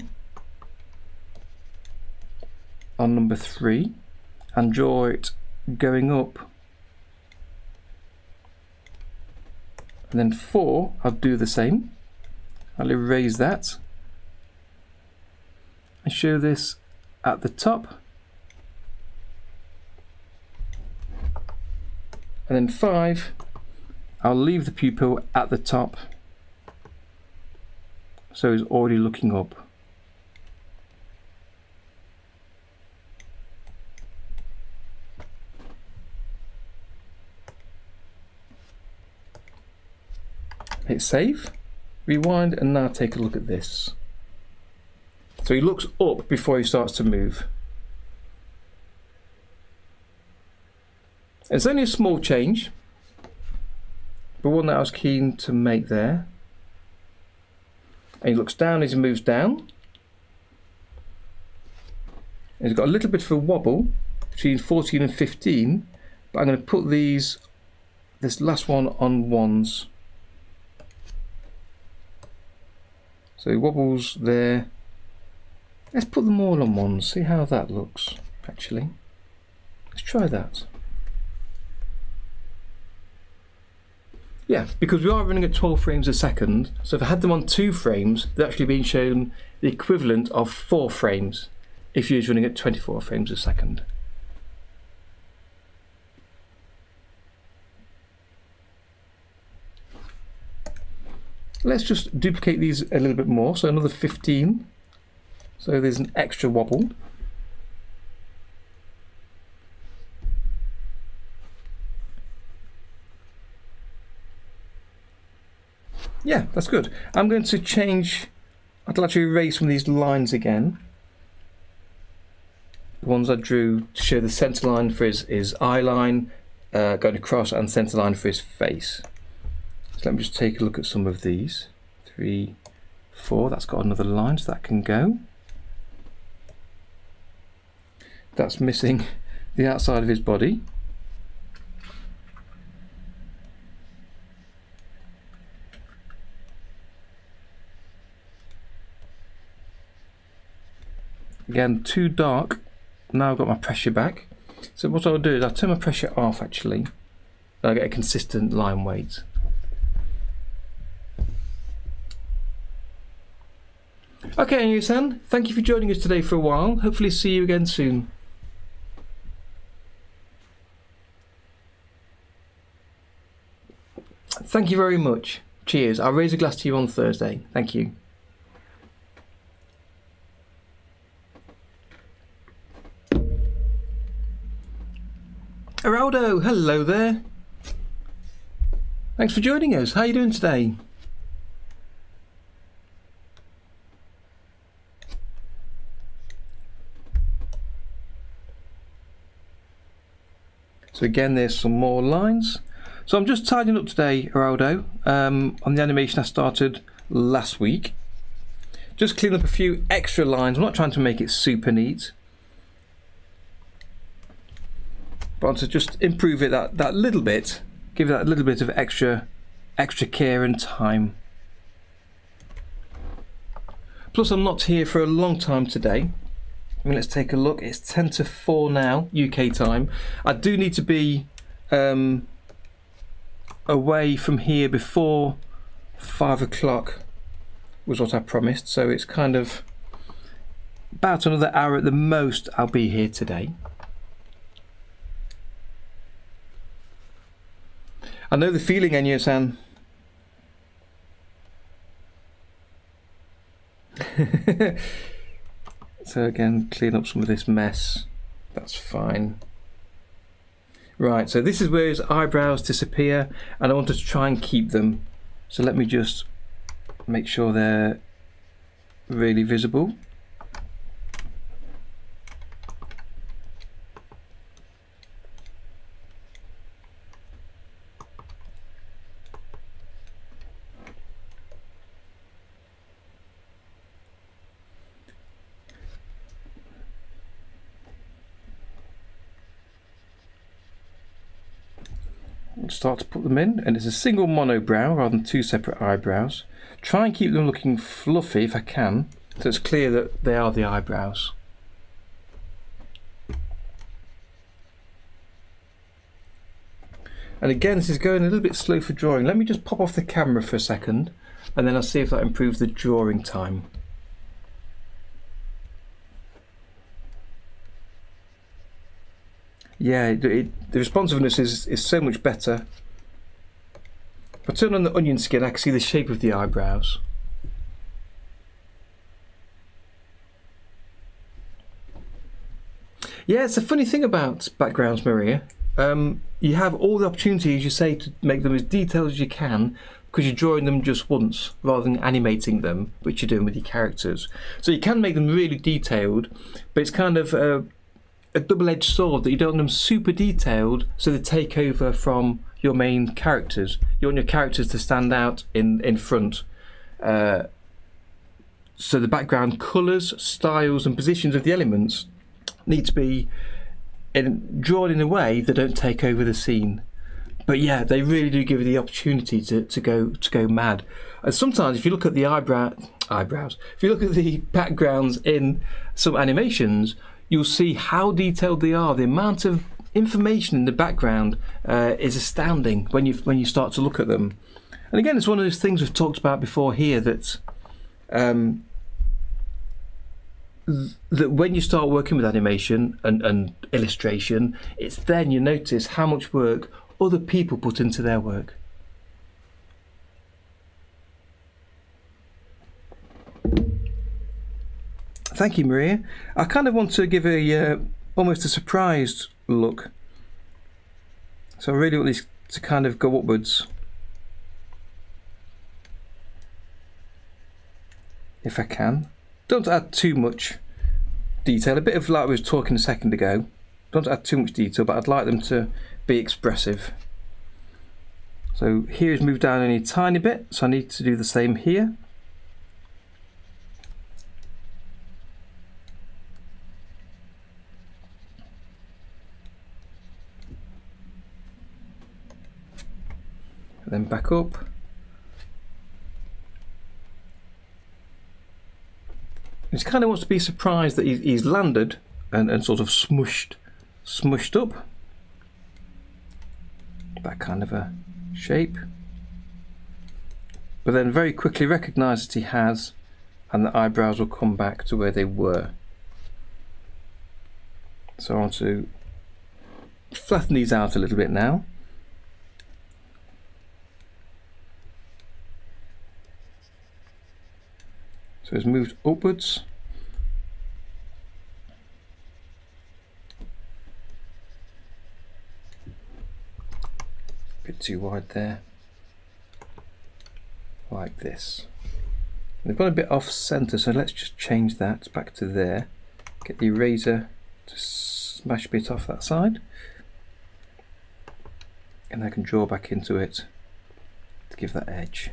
on number 3 and draw it going up, and then 4, I'll do the same. I'll erase that and show this at the top, and then 5, I'll leave the pupil at the top so it's already looking up. Hit save, rewind, and now take a look at this. So he looks up before he starts to move. It's only a small change, but one that I was keen to make there. And he looks down as he moves down. And he's got a little bit of a wobble between 14 and 15, but I'm going to put this last one on 1s. So he wobbles there. Let's put them all on 1s, see how that looks, actually. Let's try that. Yeah, because we are running at 12 frames a second, so if I had them on 2 frames, they're actually being shown the equivalent of 4 frames if you're running at 24 frames a second. Let's just duplicate these a little bit more, so another 15. So there's an extra wobble. Yeah, that's good. I'm going to change, I'd like to erase some of these lines again. The ones I drew to show the centre line for his eye line, going across, and centre line for his face. So let me just take a look at some of these. 3, 4, that's got another line, so that can go. That's missing the outside of his body. Again, too dark. Now I've got my pressure back. So what I'll do is I'll turn my pressure off actually, and I'll get a consistent line weight. Okay, Yusan, thank you for joining us today for a while. Hopefully see you again soon. Thank you very much. Cheers. I'll raise a glass to you on Thursday. Thank you. Geraldo, hello there. Thanks for joining us. How are you doing today? So again, there's some more lines. So I'm just tidying up today, Geraldo, on the animation I started last week. Just clean up a few extra lines. I'm not trying to make it super neat, but to just improve it that little bit, give it that little bit of extra care and time. Plus I'm not here for a long time today. I mean, let's take a look. It's 10 to 4 now, UK time. I do need to be away from here before 5 o'clock was what I promised. So it's kind of about another hour at the most I'll be here today. I know the feeling, Enyo-san. So again, clean up some of this mess. That's fine. Right, so this is where his eyebrows disappear, and I wanted to try and keep them. So let me just make sure they're really visible. Start to put them in, and it's a single monobrow rather than two separate eyebrows. Try and keep them looking fluffy if I can, so it's clear that they are the eyebrows. And again, this is going a little bit slow for drawing. Let me just pop off the camera for a second, and then I'll see if that improves the drawing time. Yeah, the responsiveness is so much better. If I turn on the onion skin, I can see the shape of the eyebrows. Yeah, it's a funny thing about backgrounds, Maria. You have all the opportunities, you say, to make them as detailed as you can, because you're drawing them just once rather than animating them, which you're doing with your characters. So you can make them really detailed, but it's kind of a double-edged sword that you don't want them super detailed so they take over from your main characters. You want your characters to stand out in front. So the background colours, styles and positions of the elements need to be drawn in a way that don't take over the scene. But yeah, they really do give you the opportunity to go mad. And sometimes if you look at the eyebrows, if you look at the backgrounds in some animations, you'll see how detailed they are. The amount of information in the background is astounding when you start to look at them. And again, it's one of those things we've talked about before here, that that when you start working with animation and illustration, it's then you notice how much work other people put into their work. Thank you, Maria. I kind of want to give a almost a surprised look. So I really want this to kind of go upwards, if I can. Don't add too much detail. A bit of like we were talking a second ago. Don't add too much detail, but I'd like them to be expressive. So here is moved down only a tiny bit, so I need to do the same here. And then back up. He kind of wants to be surprised that he's landed and sort of smushed up. That kind of a shape. But then very quickly recognise that he has, and the eyebrows will come back to where they were. So I want to flatten these out a little bit now. So it's moved upwards. A bit too wide there. Like this. They've gone a bit off centre, so let's just change that back to there. Get the eraser to smash a bit off that side. And I can draw back into it to give that edge.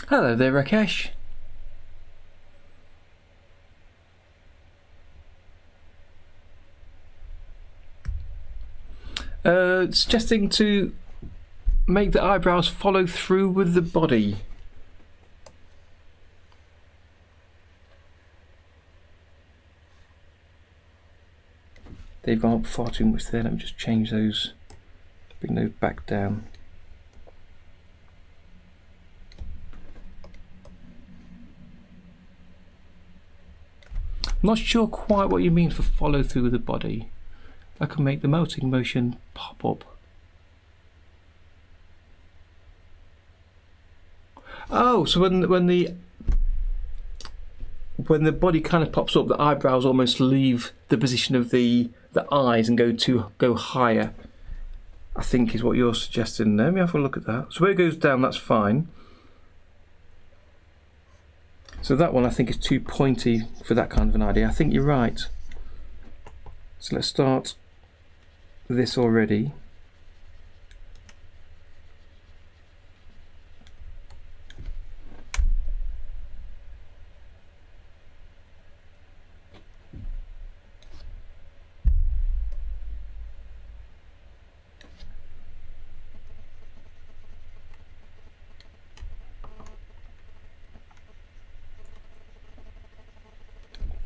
Hello there, Rakesh. Suggesting to make the eyebrows follow through with the body. They've gone up far too much there. Let me just change those, bring those back down. I'm not sure quite what you mean for follow through with the body. I can make the melting motion pop up. Oh, so when the body kind of pops up, the eyebrows almost leave the position of the eyes and go higher, I think is what you're suggesting. Let me have a look at that. So where it goes down, that's fine. So that one I think is too pointy for that kind of an idea. I think you're right. So let's start this already.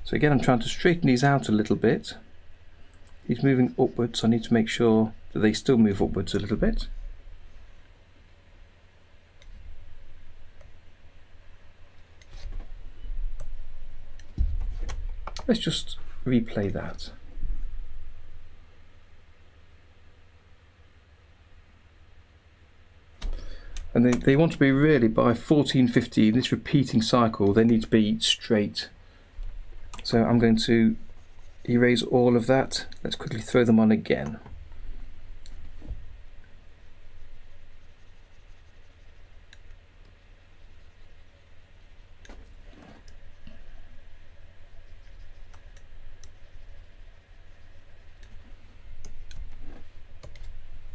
So again, I'm trying to straighten these out a little bit. He's moving upwards, so I need to make sure that they still move upwards a little bit. Let's just replay that. And they want to be really, by 14:15, this repeating cycle, they need to be straight. So I'm going to erase all of that. Let's quickly throw them on again.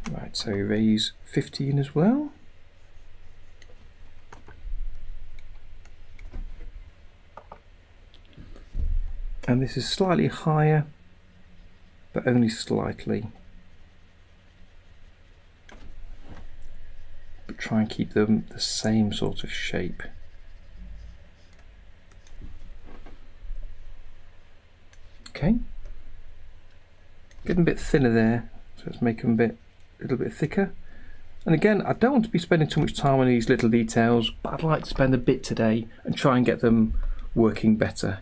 Right, so erase 15 as well. And this is slightly higher, but only slightly. But try and keep them the same sort of shape. Okay. Getting a bit thinner there, so let's make them a little bit thicker. And again, I don't want to be spending too much time on these little details, but I'd like to spend a bit today and try and get them working better.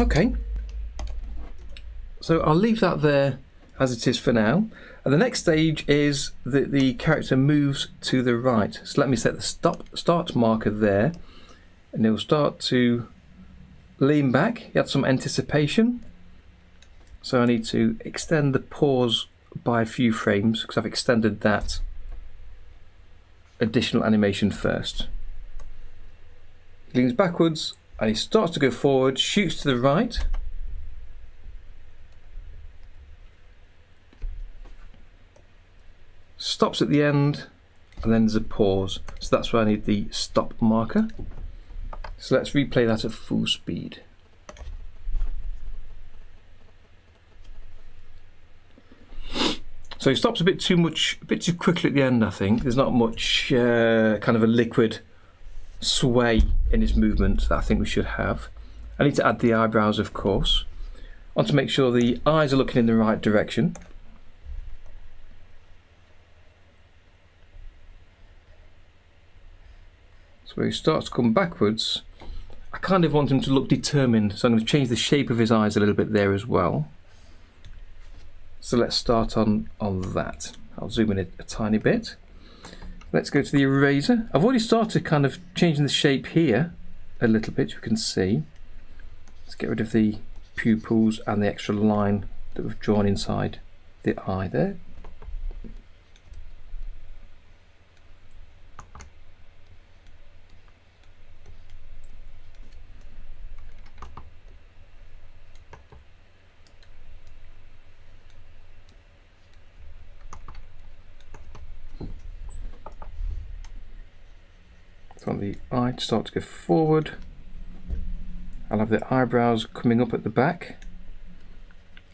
Okay, so I'll leave that there as it is for now. And the next stage is that the character moves to the right. So let me set the start marker there, and it'll start to lean back. You have some anticipation. So I need to extend the pause by a few frames because I've extended that additional animation first. He leans backwards. And he starts to go forward, shoots to the right. Stops at the end, and then there's a pause. So that's where I need the stop marker. So let's replay that at full speed. So he stops a bit too quickly at the end, I think. There's not much kind of a liquid sway in his movement that I think we should have. I need to add the eyebrows, of course. I want to make sure the eyes are looking in the right direction. So when he starts to come backwards, I kind of want him to look determined, so I'm going to change the shape of his eyes a little bit there as well. So let's start on that. I'll zoom in a tiny bit. Let's go to the eraser. I've already started kind of changing the shape here a little bit, you can see. Let's get rid of the pupils and the extra line that we've drawn inside the eye there. So on the eye to start to go forward, I'll have the eyebrows coming up at the back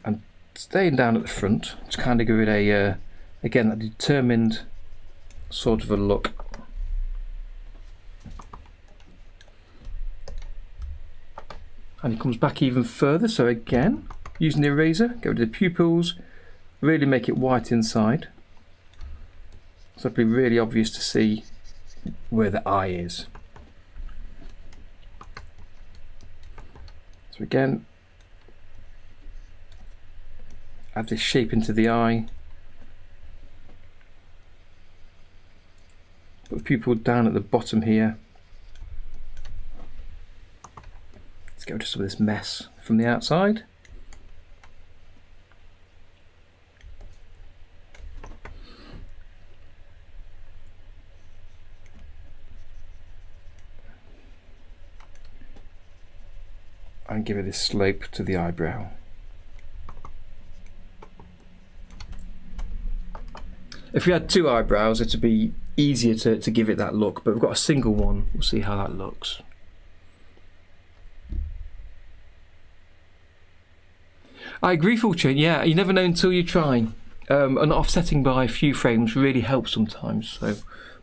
and staying down at the front to kind of give it a, again, a determined sort of a look. And it comes back even further. So again, using the eraser, go to the pupils, really make it white inside. So it'll be really obvious to see where the eye is. So again, add this shape into the eye. Put the pupil down at the bottom here. Let's get rid of some of this mess from the outside. And give it a slope to the eyebrow. If we had two eyebrows, it'd be easier to give it that look, but we've got a single one. We'll see how that looks. I agree, Fulcher. Yeah, you never know until you try. And offsetting by a few frames really helps sometimes. So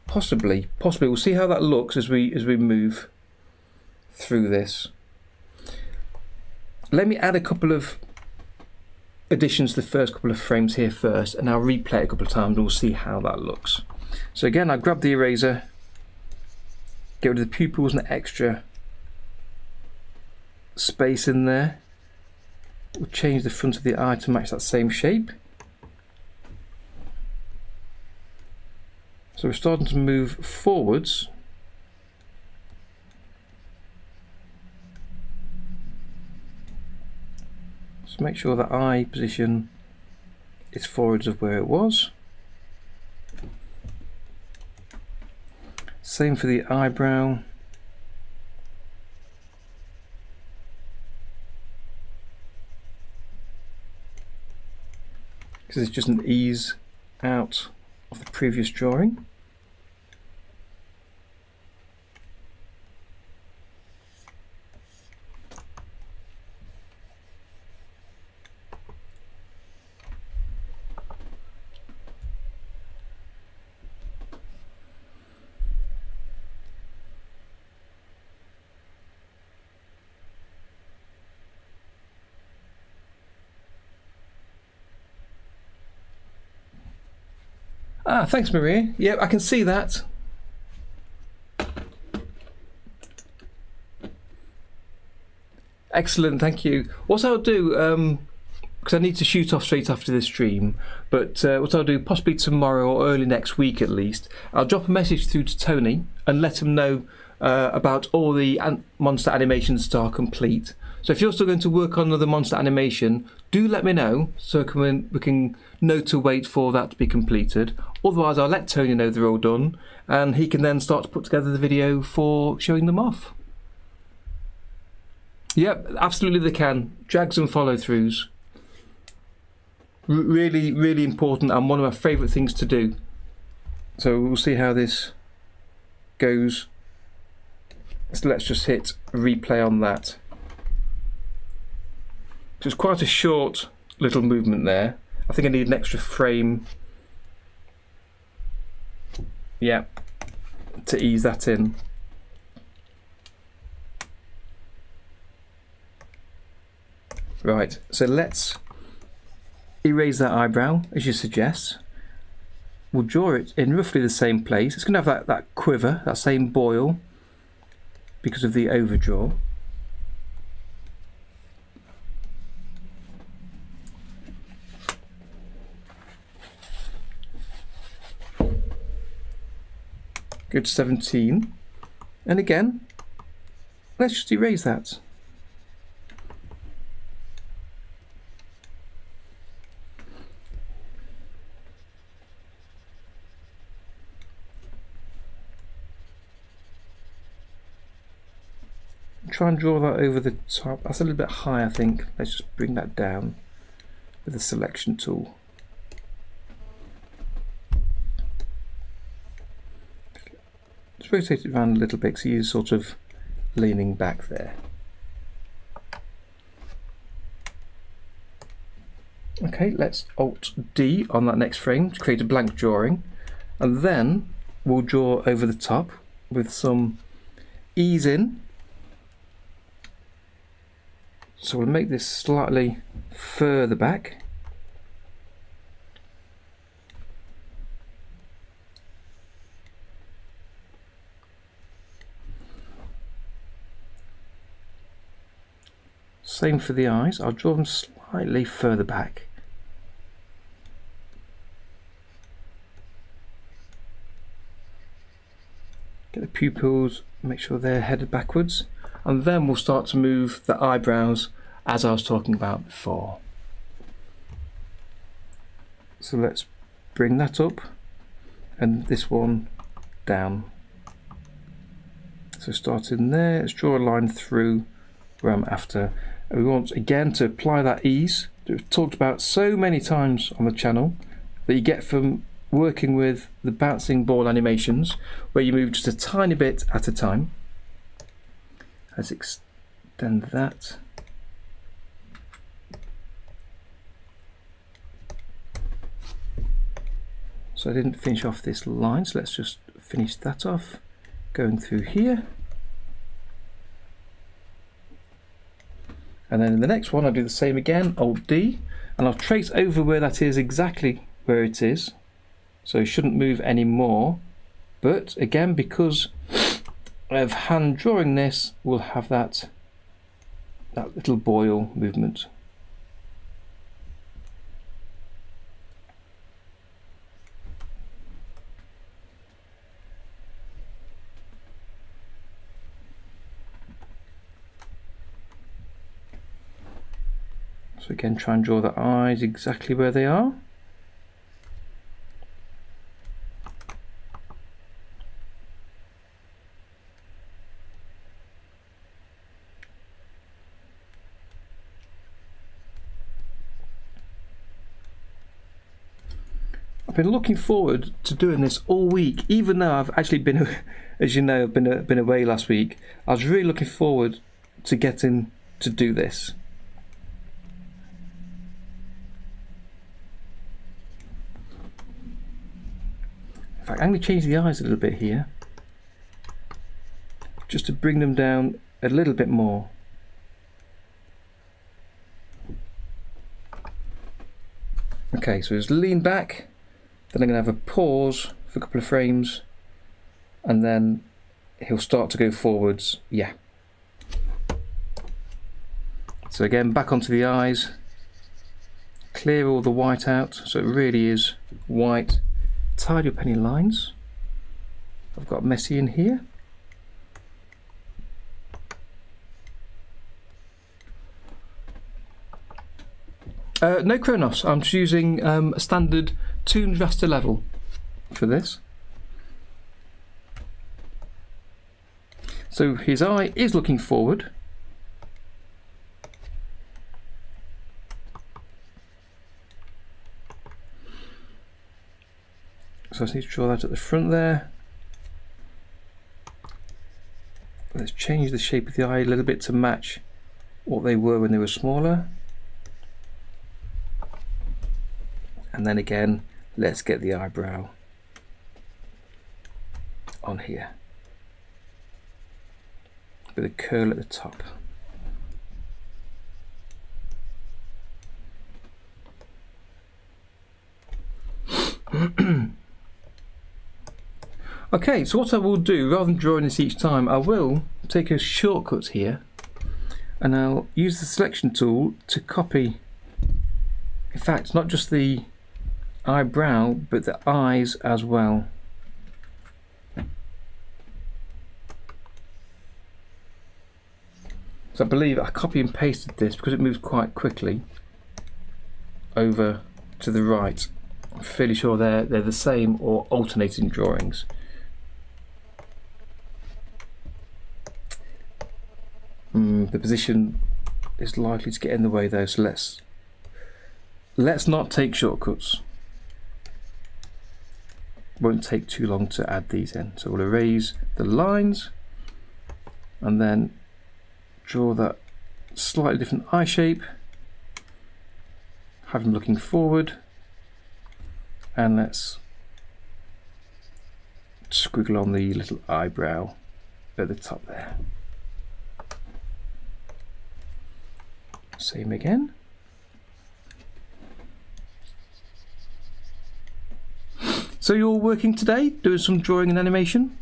possibly we'll see how that looks as we move through this. Let me add a couple of additions to the first couple of frames here first, and I'll replay it a couple of times and we'll see how that looks. So again, I grab the eraser, get rid of the pupils and the extra space in there. We'll change the front of the eye to match that same shape. So we're starting to move forwards. So make sure the eye position is forwards of where it was. Same for the eyebrow. Because it's just an ease out of the previous drawing. Ah, thanks, Maria. Yeah, I can see that. Excellent, thank you. What I'll do, because I need to shoot off straight after this stream, but what I'll do, possibly tomorrow or early next week at least, I'll drop a message through to Tony and let him know about all the monster animations that are complete. So if you're still going to work on another monster animation, do let me know so we can know to wait for that to be completed. Otherwise, I'll let Tony know they're all done, and he can then start to put together the video for showing them off. Yep, absolutely they can. Drags and follow-throughs. Really, really important, and one of my favourite things to do. So we'll see how this goes. So let's just hit replay on that. So it's quite a short little movement there. I think I need an extra frame. Yeah, to ease that in. Right, so let's erase that eyebrow as you suggest. We'll draw it in roughly the same place. It's going to have that quiver, that same boil, because of the overdraw. Go to 17, and again, let's just erase that. Try and draw that over the top. That's a little bit high, I think. Let's just bring that down with the selection tool. Just rotate it around a little bit so you're sort of leaning back there. Okay, let's Alt D on that next frame to create a blank drawing, and then we'll draw over the top with some ease in. So we'll make this slightly further back. Same for the eyes, I'll draw them slightly further back. Get the pupils, make sure they're headed backwards, and then we'll start to move the eyebrows as I was talking about before. So let's bring that up and this one down. So starting there, let's draw a line through where I'm after. And we want again to apply that ease that we've talked about so many times on the channel that you get from working with the bouncing ball animations, where you move just a tiny bit at a time. Let's extend that. So I didn't finish off this line, so let's just finish that off, going through here. And then in the next one I'll do the same again, Alt D, and I'll trace over where that is, exactly where it is. So it shouldn't move any more. But again, because of hand drawing this, we'll have that little boil movement. So again, try and draw the eyes exactly where they are. I've been looking forward to doing this all week, even though I've actually been, as you know, I've been away last week. I was really looking forward to getting to do this. In fact, I'm going to change the eyes a little bit here, just to bring them down a little bit more. Okay, so just lean back, then I'm going to have a pause for a couple of frames, and then he'll start to go forwards. Yeah. So again, back onto the eyes, clear all the white out, so it really is white. Tidy up any lines I've got messy in here. No Chronos, I'm just using a standard Toonz raster level for this. So his eye is looking forward. So I just need to draw that at the front there. Let's change the shape of the eye a little bit to match what they were when they were smaller. And then again, let's get the eyebrow on here with a curl at the top. Okay, so what I will do, rather than drawing this each time, I will take a shortcut here and I'll use the selection tool to copy, in fact, not just the eyebrow, but the eyes as well. So I believe I copy and pasted this because it moves quite quickly over to the right. I'm fairly sure they're the same or alternating drawings. The position is likely to get in the way though, so let's not take shortcuts. Won't take too long to add these in. So we'll erase the lines and then draw that slightly different eye shape, have him looking forward, and let's squiggle on the little eyebrow at the top there. Same again. So you're all working today, doing some drawing and animation?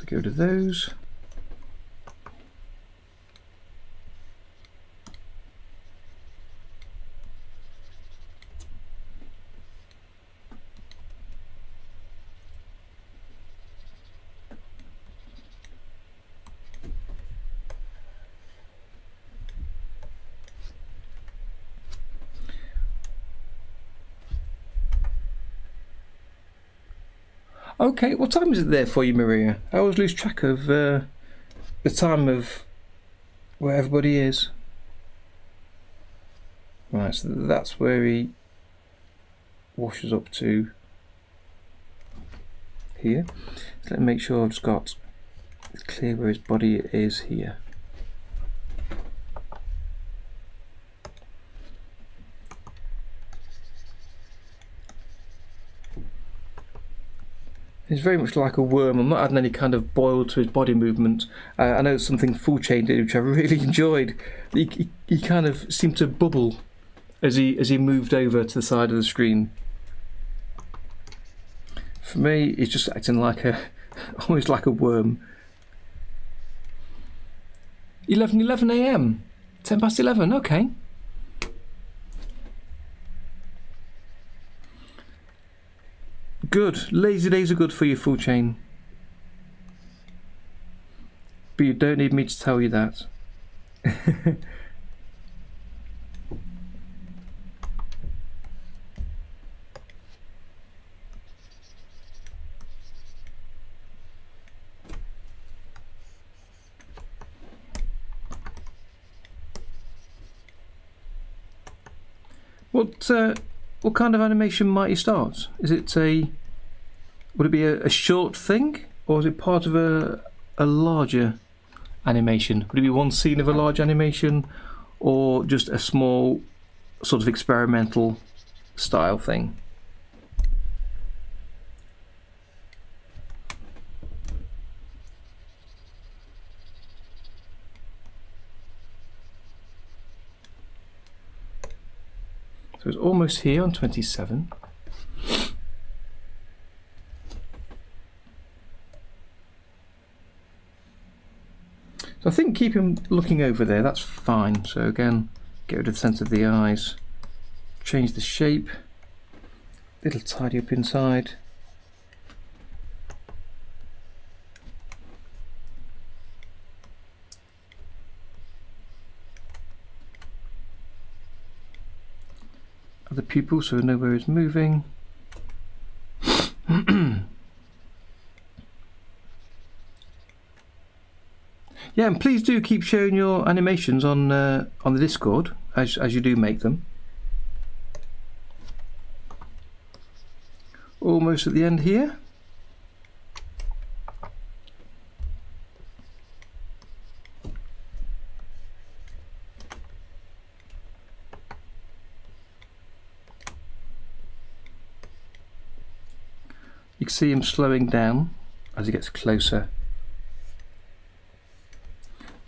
Go to those. Okay, what time is it there for you, Maria? I always lose track of the time of where everybody is. Right, so that's where he washes up to here. So let me make sure I've just got clear where his body is here. He's very much like a worm. I'm not adding any kind of boil to his body movement. I know it's something Full Chain did, which I really enjoyed. He kind of seemed to bubble as he moved over to the side of the screen. For me, he's just acting like almost like a worm. 11 a.m. 10 past 11. Okay. Good. Lazy days are good for you, Full Chain. But you don't need me to tell you that. What kind of animation might you start? Is it would it be a short thing, or is it part of a larger animation? Would it be one scene of a large animation, or just a small sort of experimental style thing? So it's almost here on 27. So I think keep him looking over there, that's fine. So again, get rid of the centre of the eyes, change the shape, little tidy up inside. The pupil, so we know where it's moving. Yeah, and please do keep sharing your animations on the Discord as you do make them. Almost at the end here. You can see him slowing down as he gets closer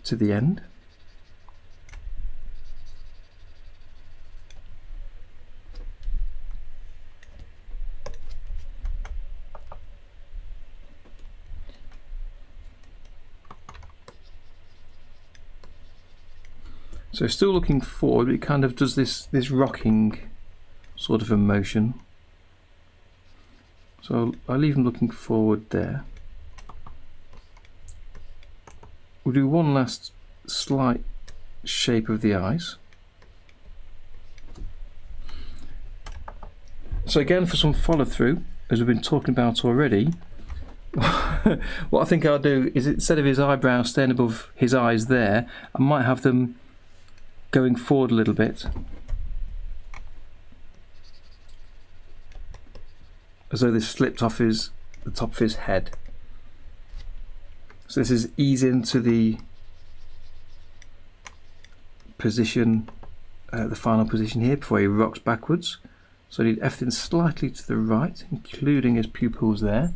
to the end. So still looking forward, but it kind of does this rocking sort of a motion. So I'll leave him looking forward there. We'll do one last slight shape of the eyes. So again, for some follow through, as we've been talking about already, what I think I'll do is instead of his eyebrows staying above his eyes there, I might have them going forward a little bit. as though this slipped off the top of his head. So this is ease into the position, the final position here before he rocks backwards. So I need everything slightly to the right, including his pupils there.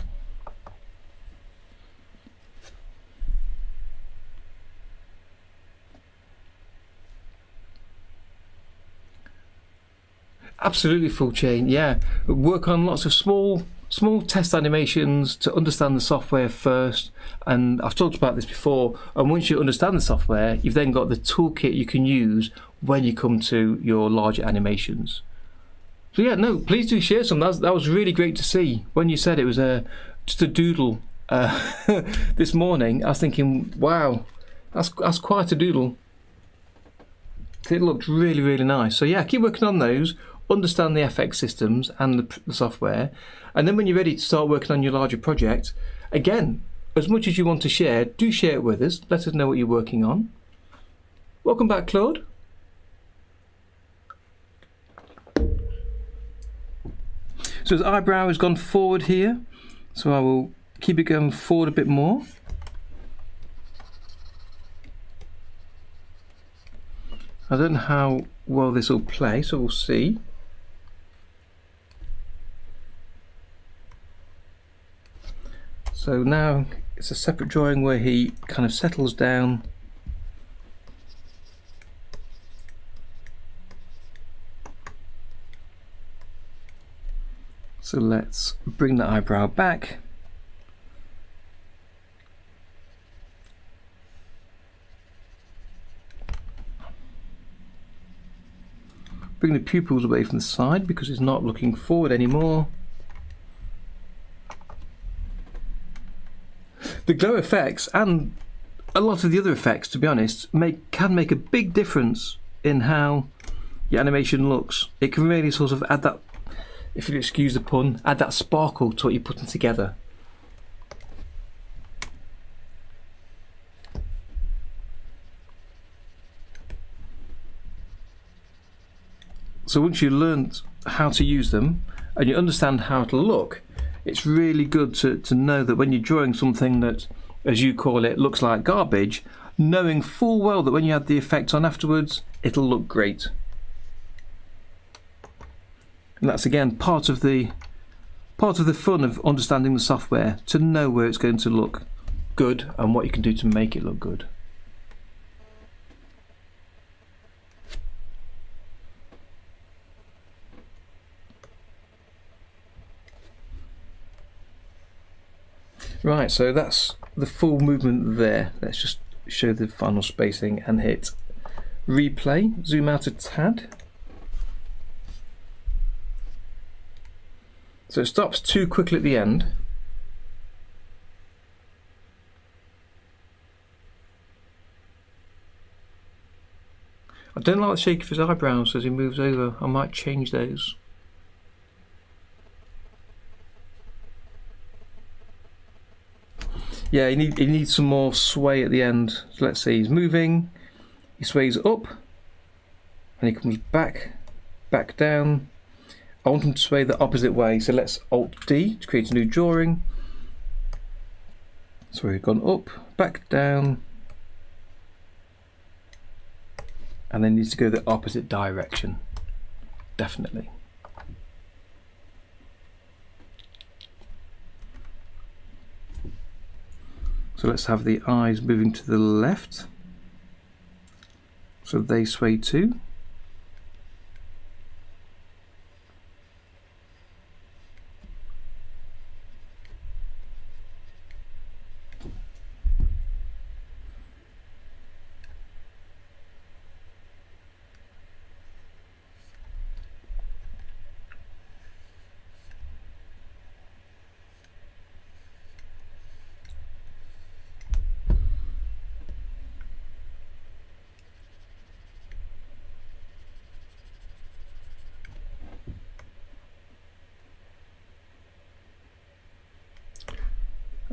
Absolutely full chain, yeah. Work on lots of small test animations to understand the software first, and I've talked about this before, and once you understand the software, you've then got the toolkit you can use when you come to your larger animations. So yeah, no, please do share some. That was really great to see. When you said it was just a doodle this morning, I was thinking, wow, that's quite a doodle. It looked really, really nice. So yeah, keep working on those. Understand the FX systems and the software, and then when you're ready to start working on your larger project, again, as much as you want to share, do share it with us. Let us know what you're working on. Welcome back, Claude. So his eyebrow has gone forward here, so I will keep it going forward a bit more. I don't know how well this will play, so we'll see. So now it's a separate drawing where he kind of settles down. So let's bring the eyebrow back. Bring the pupils away from the side because he's not looking forward anymore. The glow effects and a lot of the other effects, to be honest, can make a big difference in how your animation looks. It can really sort of add that, if you'll excuse the pun, add that sparkle to what you're putting together. So once you learned how to use them and you understand how to look, it's really good to know that when you're drawing something that, as you call it, looks like garbage, knowing full well that when you add the effect on afterwards, it'll look great. And that's again part of the fun of understanding the software, to know where it's going to look good and what you can do to make it look good. Right, so that's the full movement there. Let's just show the final spacing and hit replay. Zoom out a tad. So it stops too quickly at the end. I don't like the shape of his eyebrows as he moves over. I might change those. Yeah, he needs some more sway at the end. So let's see, he's moving, he sways up, and he comes back down. I want him to sway the opposite way, so let's Alt-D to create a new drawing. So we've gone up, back down, and then needs to go the opposite direction, definitely. So let's have the eyes moving to the left, so they sway too.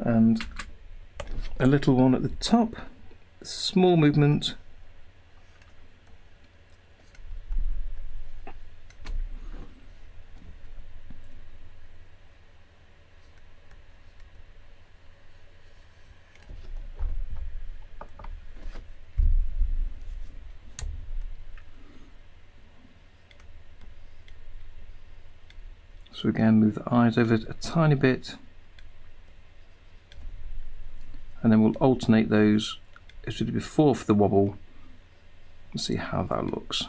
And a little one at the top, small movement. So again, move the eyes over a tiny bit, and then we'll alternate those as we did before for the wobble and see how that looks.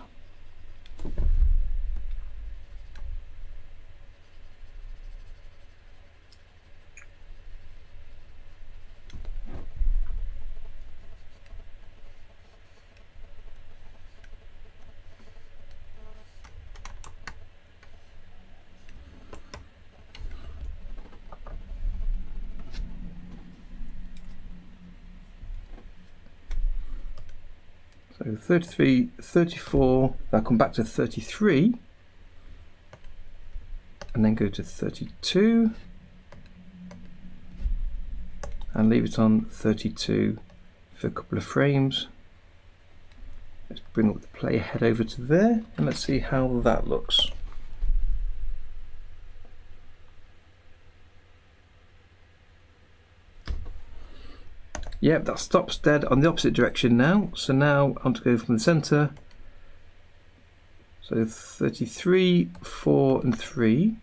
So 33, 34, I'll come back to 33 and then go to 32 and leave it on 32 for a couple of frames. Let's bring up the playhead over to there and let's see how that looks. Yep, that stops dead on the opposite direction now. So now I'm to go from the centre. So 33, 4 and 3.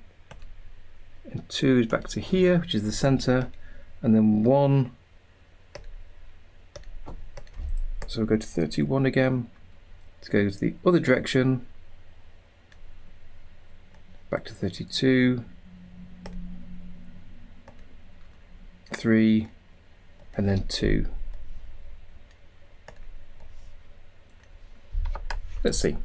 And 2 is back to here, which is the centre. And then 1. So we'll go to 31 again. To go to the other direction. Back to 32. 3. And then 2. Let's see.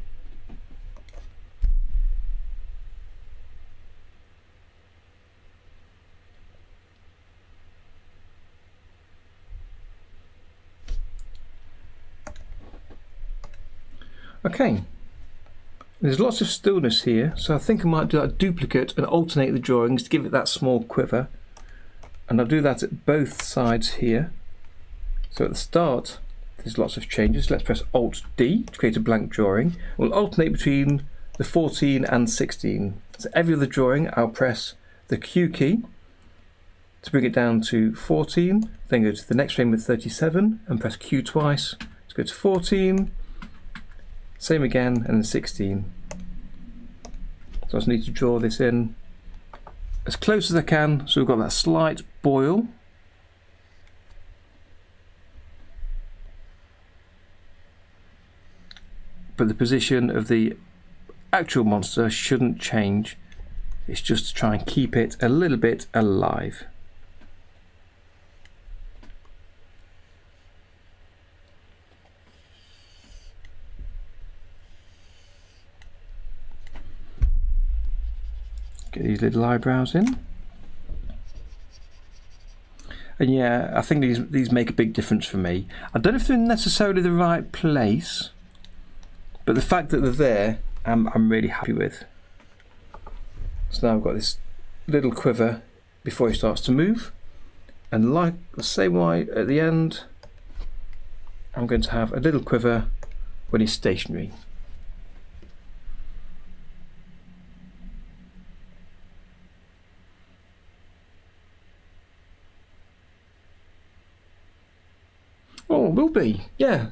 Okay. There's lots of stillness here, so I think I might do a duplicate and alternate the drawings to give it that small quiver. And I'll do that at both sides here. So at the start, there's lots of changes. Let's press Alt-D to create a blank drawing. We'll alternate between the 14 and 16. So every other drawing, I'll press the Q key to bring it down to 14. Then go to the next frame with 37 and press Q twice to go to 14. Same again, and then 16. So I just need to draw this in as close as I can, so we've got that slight boil. But the position of the actual monster shouldn't change. It's just to try and keep it a little bit alive. Get these little eyebrows in. And yeah, I think these make a big difference for me. I don't know if they're necessarily the right place, but the fact that they're there, I'm really happy with. So now I've got this little quiver before he starts to move. And like the same way at the end, I'm going to have a little quiver when he's stationary. Oh, it will be, yeah.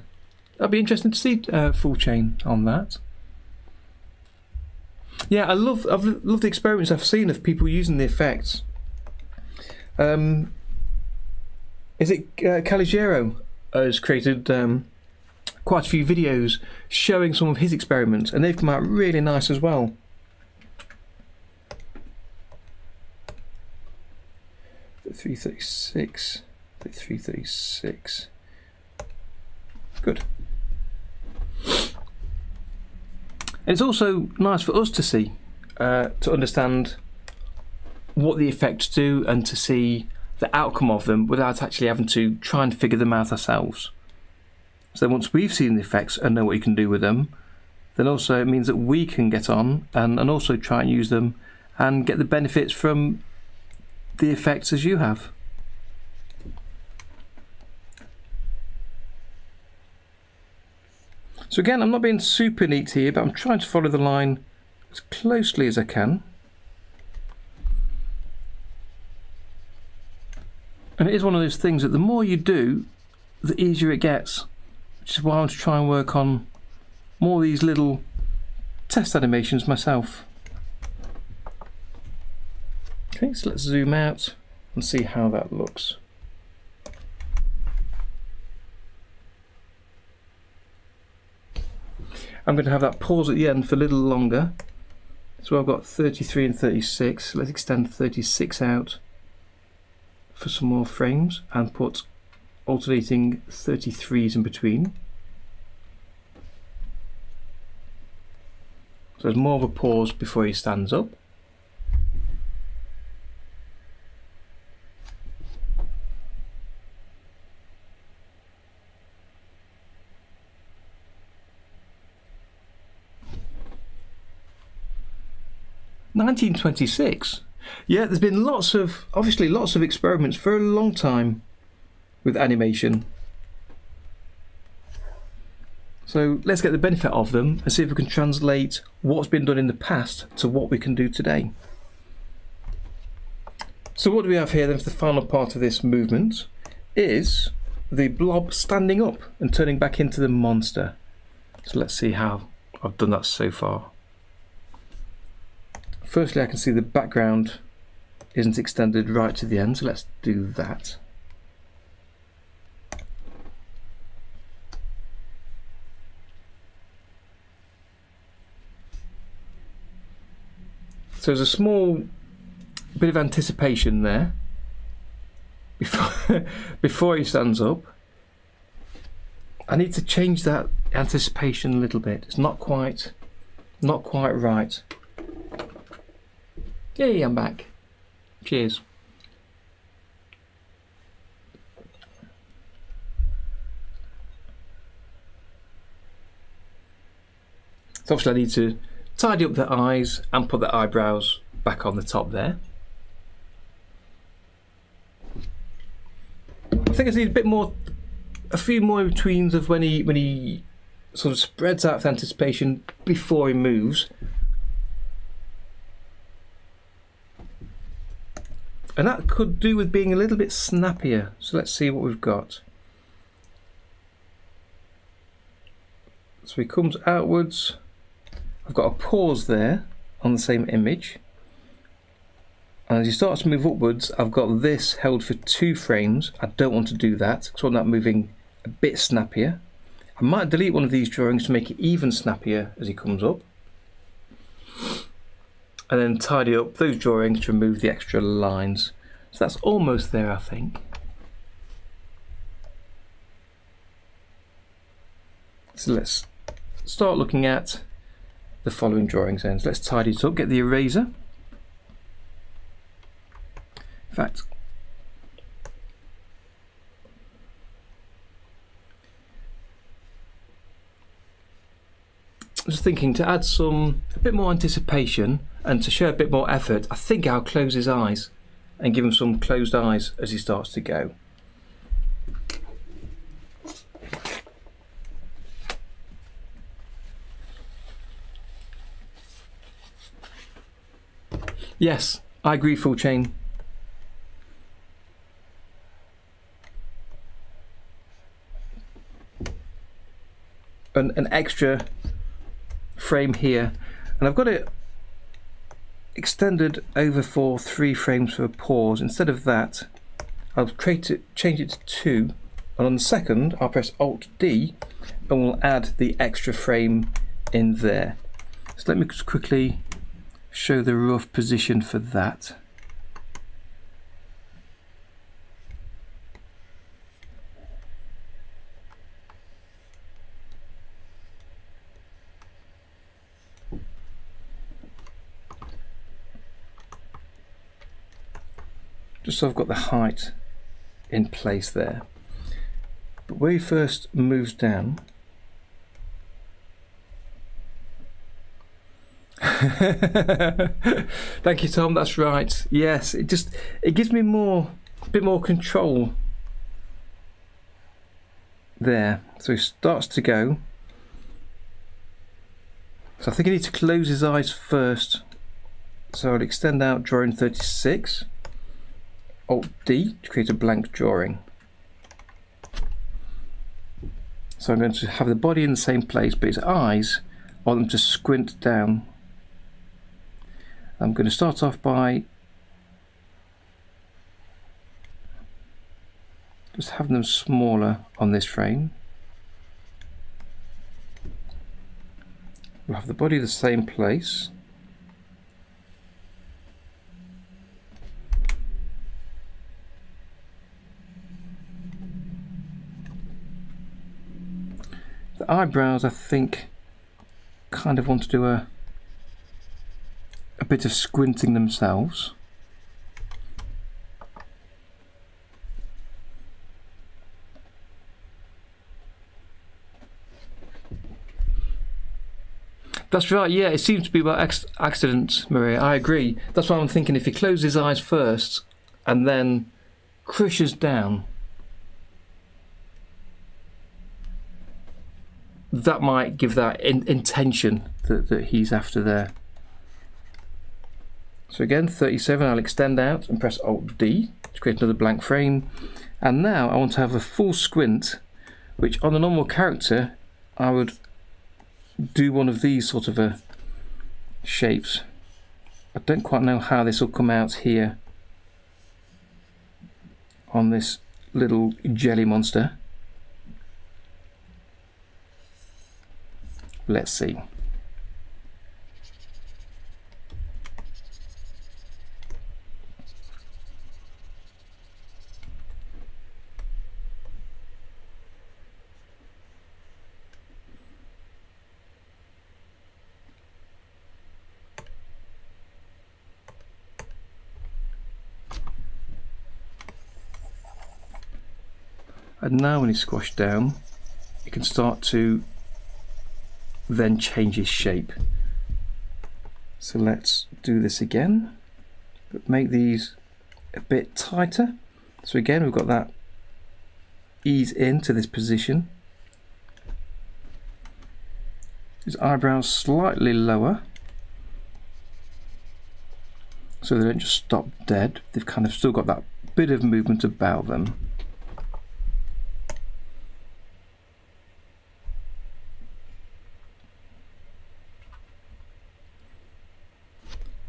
That'd be interesting to see full chain on that. Yeah, I've loved the experiments I've seen of people using the effects. Is it Caligero has created quite a few videos showing some of his experiments, and they've come out really nice as well. The 336, the 336. Good. And it's also nice for us to see, to understand what the effects do and to see the outcome of them without actually having to try and figure them out ourselves. So once we've seen the effects and know what you can do with them, then also it means that we can get on and also try and use them and get the benefits from the effects as you have. So again, I'm not being super neat here, but I'm trying to follow the line as closely as I can. And it is one of those things that the more you do, the easier it gets. Which is why I want to try and work on more of these little test animations myself. Okay, so let's zoom out and see how that looks. I'm going to have that pause at the end for a little longer. So I've got 33 and 36. Let's extend 36 out for some more frames and put alternating 33s in between. So there's more of a pause before he stands up. (1926). Yeah, there's been obviously lots of experiments for a long time with animation. So let's get the benefit of them and see if we can translate what's been done in the past to what we can do today. So what do we have here then for the final part of this movement is the blob standing up and turning back into the monster. So let's see how I've done that so far. Firstly, I can see the background isn't extended right to the end, so let's do that. So there's a small bit of anticipation there before he stands up. I need to change that anticipation a little bit. It's not quite right. Yay, I'm back. Cheers. So obviously I need to tidy up the eyes and put the eyebrows back on the top there. I think I need a few more in-betweens of when he sort of spreads out with anticipation before he moves. And that could do with being a little bit snappier. So let's see what we've got. So he comes outwards. I've got a pause there on the same image. And as he starts to move upwards, I've got this held for 2 frames. I don't want to do that because I want that moving a bit snappier. I might delete one of these drawings to make it even snappier as he comes up. And then tidy up those drawings to remove the extra lines. So that's almost there, I think. So let's start looking at the following drawings then. So let's tidy it up, get the eraser. In fact, I was thinking to add a bit more anticipation and to show a bit more effort, I think I'll close his eyes and give him some closed eyes as he starts to go. Yes, I agree, full chain. An extra frame here, and I've got it extended over for 3 frames for a pause. Instead of that, I'll change it to 2, and on the second I'll press Alt D and we'll add the extra frame in there. So let me just quickly show the rough position for that. Just so I've got the height in place there. But where he first moves down, thank you, Tom, that's right. Yes, it gives me a bit more control there. So he starts to go. So I think I need to close his eyes first. So I'll extend out drawing 36. Alt D to create a blank drawing. So I'm going to have the body in the same place, but his eyes, I want them to squint down. I'm going to start off by just having them smaller on this frame. We'll have the body the same place. The eyebrows, I think, kind of want to do a bit of squinting themselves. That's right, yeah, it seems to be about accident, Maria, I agree. That's why I'm thinking if he closes his eyes first and then crushes down, that might give that intention that he's after there. So again, 37, I'll extend out and press Alt-D to create another blank frame. And now I want to have a full squint, which on a normal character, I would do one of these sort of shapes. I don't quite know how this will come out here on this little jelly monster. Let's see. And now when he's squashed down, you can start to then change his shape. So let's do this again, but make these a bit tighter. So again, we've got that ease into this position. His eyebrows slightly lower, so they don't just stop dead. They've kind of still got that bit of movement about them.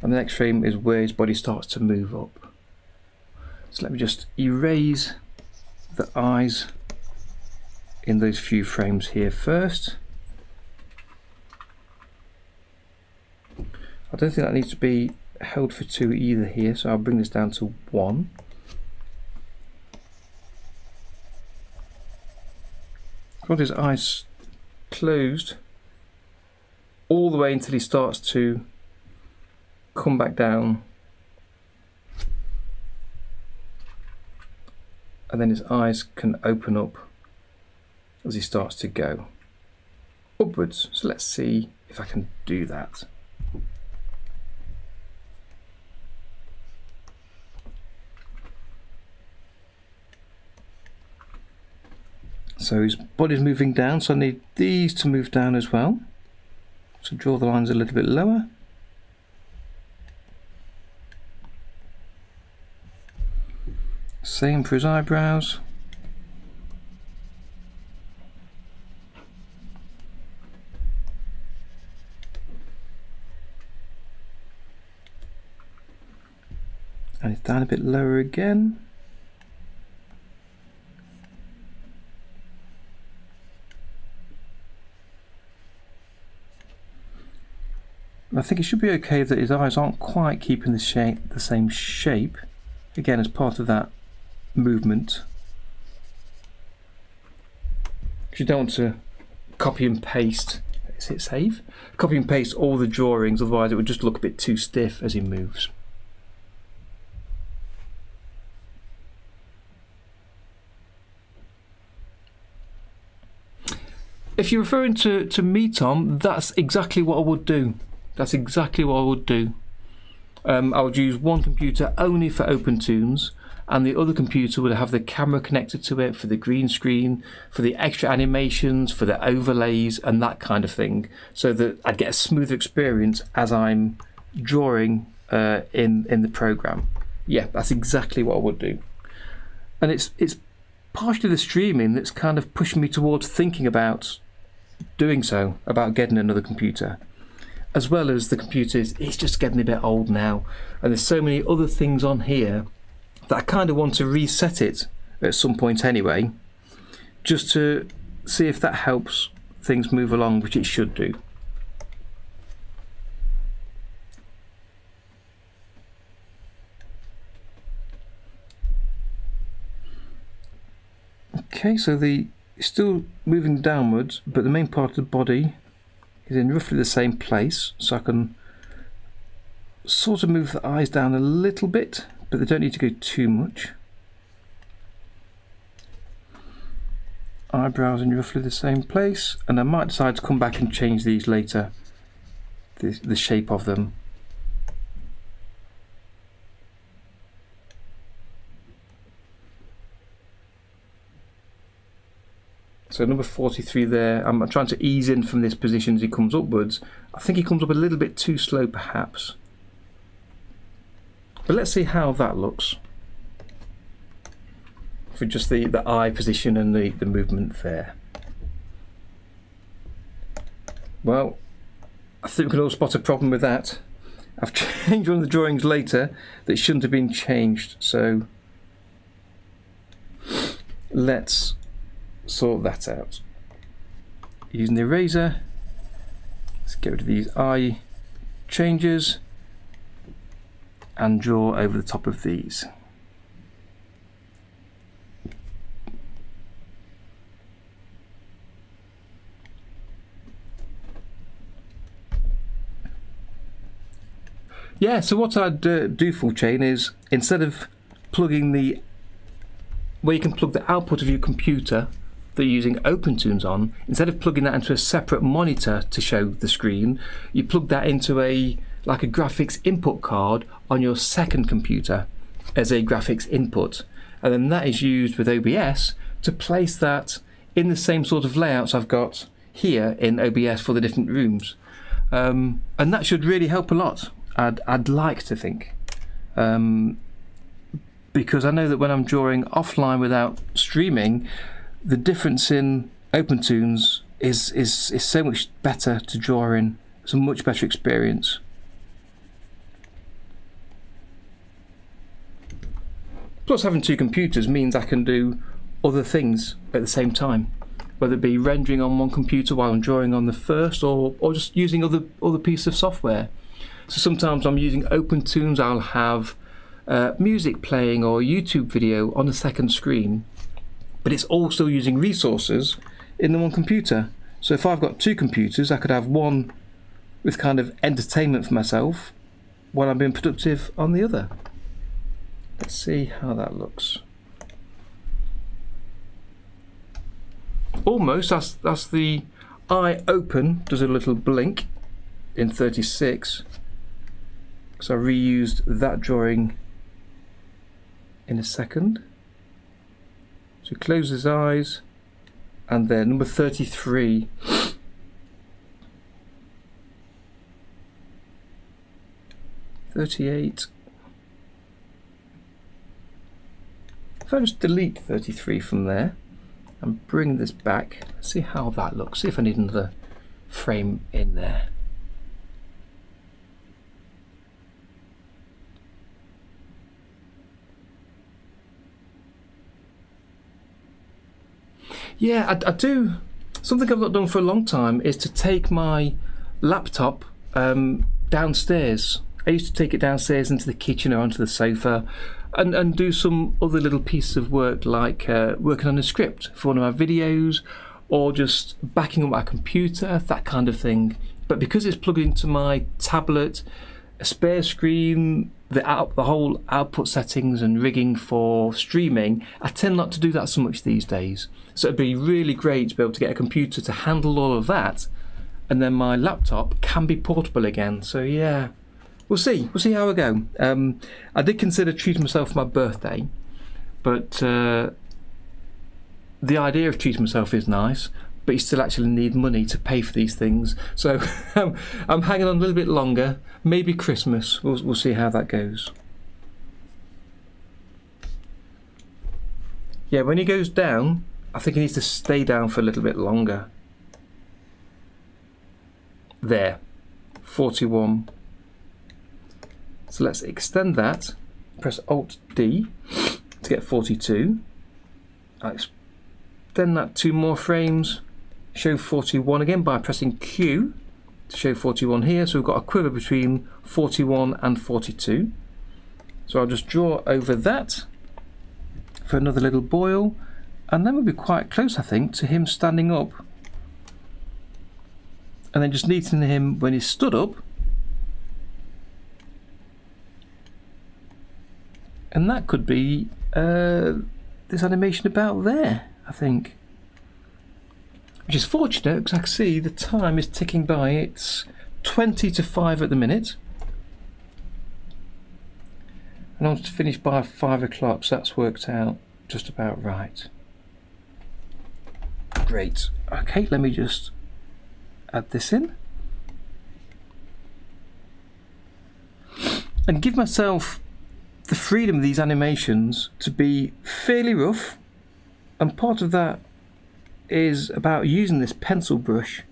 And the next frame is where his body starts to move up. So let me just erase the eyes in those few frames here first. I don't think that needs to be held for 2 either here, so I'll bring this down to 1. I want his eyes closed all the way until he starts to come back down, and then his eyes can open up as he starts to go upwards. So let's see if I can do that. So his body's moving down, so I need these to move down as well. So draw the lines a little bit lower. Same for his eyebrows. And it's down a bit lower again. I think it should be okay that his eyes aren't quite keeping the same shape, again as part of that movement. Because you don't want to copy and paste, is it save? Copy and paste all the drawings, otherwise it would just look a bit too stiff as he moves. If you're referring to me, Tom, that's exactly what I would do. That's exactly what I would do. I would use one computer only for OpenToonz, and the other computer would have the camera connected to it for the green screen, for the extra animations, for the overlays and that kind of thing, so that I'd get a smoother experience as I'm drawing in the program. Yeah, that's exactly what I would do. And it's partially the streaming that's kind of pushing me towards thinking about doing so, about getting another computer. As well as the computer, it's just getting a bit old now, and there's so many other things on here that I kind of want to reset it at some point anyway, just to see if that helps things move along, which it should do. Okay, so it's still moving downwards, but the main part of the body is in roughly the same place, so I can sort of move the eyes down a little bit, but they don't need to go too much. Eyebrows in roughly the same place, and I might decide to come back and change these later, the shape of them. So number 43 there, I'm trying to ease in from this position as he comes upwards. I think he comes up a little bit too slow perhaps. But let's see how that looks. For just the eye position and the movement there. Well, I think we can all spot a problem with that. I've changed one of the drawings later that shouldn't have been changed, so let's sort that out. Using the eraser, let's get rid of these eye changes and draw over the top of these. Yeah, so what I'd do full chain is, instead of plugging where you can plug the output of your computer that you're using OpenToonz on, instead of plugging that into a separate monitor to show the screen, you plug that into like a graphics input card on your second computer as a graphics input, and then that is used with OBS to place that in the same sort of layouts I've got here in OBS for the different rooms, and that should really help a lot. I'd like to think, because I know that when I'm drawing offline without streaming, the difference in OpenToonz is so much better to draw in. It's a much better experience. Plus, having two computers means I can do other things at the same time, whether it be rendering on one computer while I'm drawing on the first, or just using other pieces of software. So sometimes I'm using OpenToonz, I'll have music playing or a YouTube video on the second screen, but it's also using resources in the one computer. So if I've got two computers, I could have one with kind of entertainment for myself while I'm being productive on the other. Let's see how that looks. Almost, that's the eye open, does a little blink in 36. So I reused that drawing in a second. So close his eyes, and then number 33. 38. If I just delete 33 from there and bring this back, see how that looks. See if I need another frame in there. Yeah, I do. Something I've not done for a long time is to take my laptop downstairs. I used to take it downstairs into the kitchen or onto the sofa and do some other little pieces of work, like working on a script for one of my videos, or just backing up my computer, that kind of thing. But because it's plugged into my tablet, a spare screen, the whole output settings and rigging for streaming, I tend not to do that so much these days. So it'd be really great to be able to get a computer to handle all of that, and then my laptop can be portable again. So yeah, we'll see how I go. I did consider treating myself for my birthday, but the idea of treating myself is nice, but you still actually need money to pay for these things. So I'm hanging on a little bit longer. Maybe Christmas. We'll see how that goes. Yeah, when he goes down, I think he needs to stay down for a little bit longer. There, 41. So let's extend that. Press Alt D to get 42. I'll extend that 2 more frames, show 41 again by pressing Q to show 41 here. So we've got a quiver between 41 and 42. So I'll just draw over that for another little boil, and then we'll be quite close, I think, to him standing up. And then just neatening him when he's stood up. And that could be this animation about there, I think. Which is fortunate because I can see the time is ticking by. It's 20 to 5 at the minute. And I want to finish by 5 o'clock, so that's worked out just about right. Great. Okay, let me just add this in. And give myself the freedom of these animations to be fairly rough, and part of that is about using this pencil brush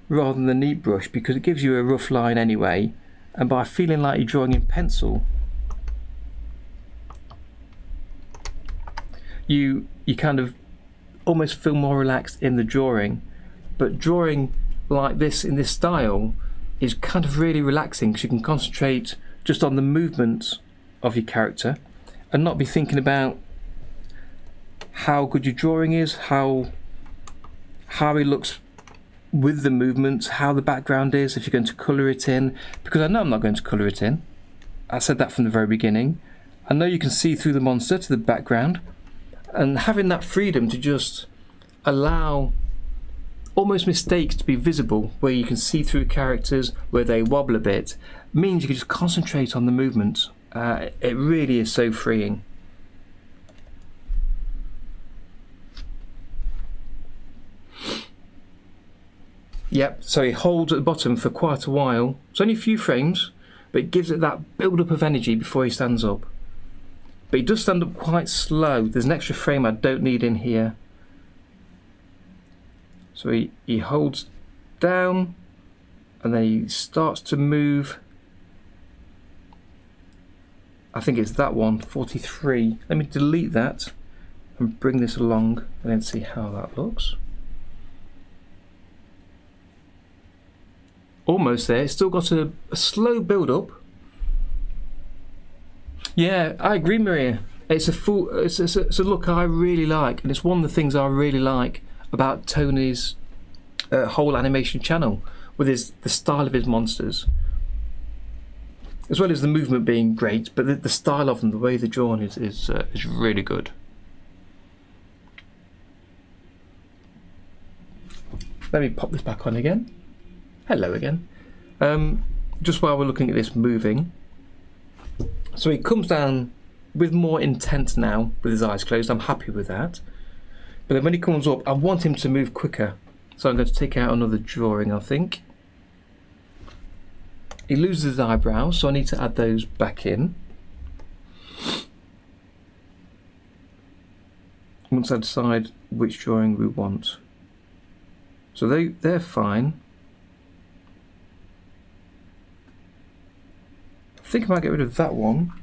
rather than the neat brush, because it gives you a rough line anyway, and by feeling like you're drawing in pencil, you kind of almost feel more relaxed in the drawing. But drawing like this in this style is kind of really relaxing, because you can concentrate just on the movements of your character and not be thinking about how good your drawing is, how he looks with the movements, how the background is, if you're going to colour it in, because I know I'm not going to colour it in. I said that from the very beginning. I know you can see through the monster to the background, and having that freedom to just allow almost mistakes to be visible, where you can see through characters where they wobble a bit, means you can just concentrate on the movements. It really is so freeing. Yep, so it holds at the bottom for quite a while. It's only a few frames, but it gives it that build-up of energy before he stands up. But he does stand up quite slow. There's an extra frame I don't need in here. So he holds down, and then he starts to move. I think it's that one, 43. Let me delete that and bring this along and then see how that looks. Almost there. It's still got a slow build up. Yeah, I agree, Maria. It's a look I really like, and it's one of the things I really like about Tony's whole animation channel, with the style of his monsters, as well as the movement being great. But the style of them, the way they're drawn, is really good. Let me pop this back on again. Hello again. Just while we're looking at this moving, so he comes down with more intent now with his eyes closed. I'm happy with that. But then when he comes up, I want him to move quicker. So I'm going to take out another drawing, I think. He loses his eyebrows, so I need to add those back in. Once I decide which drawing we want. So they're fine. I think I might get rid of that one,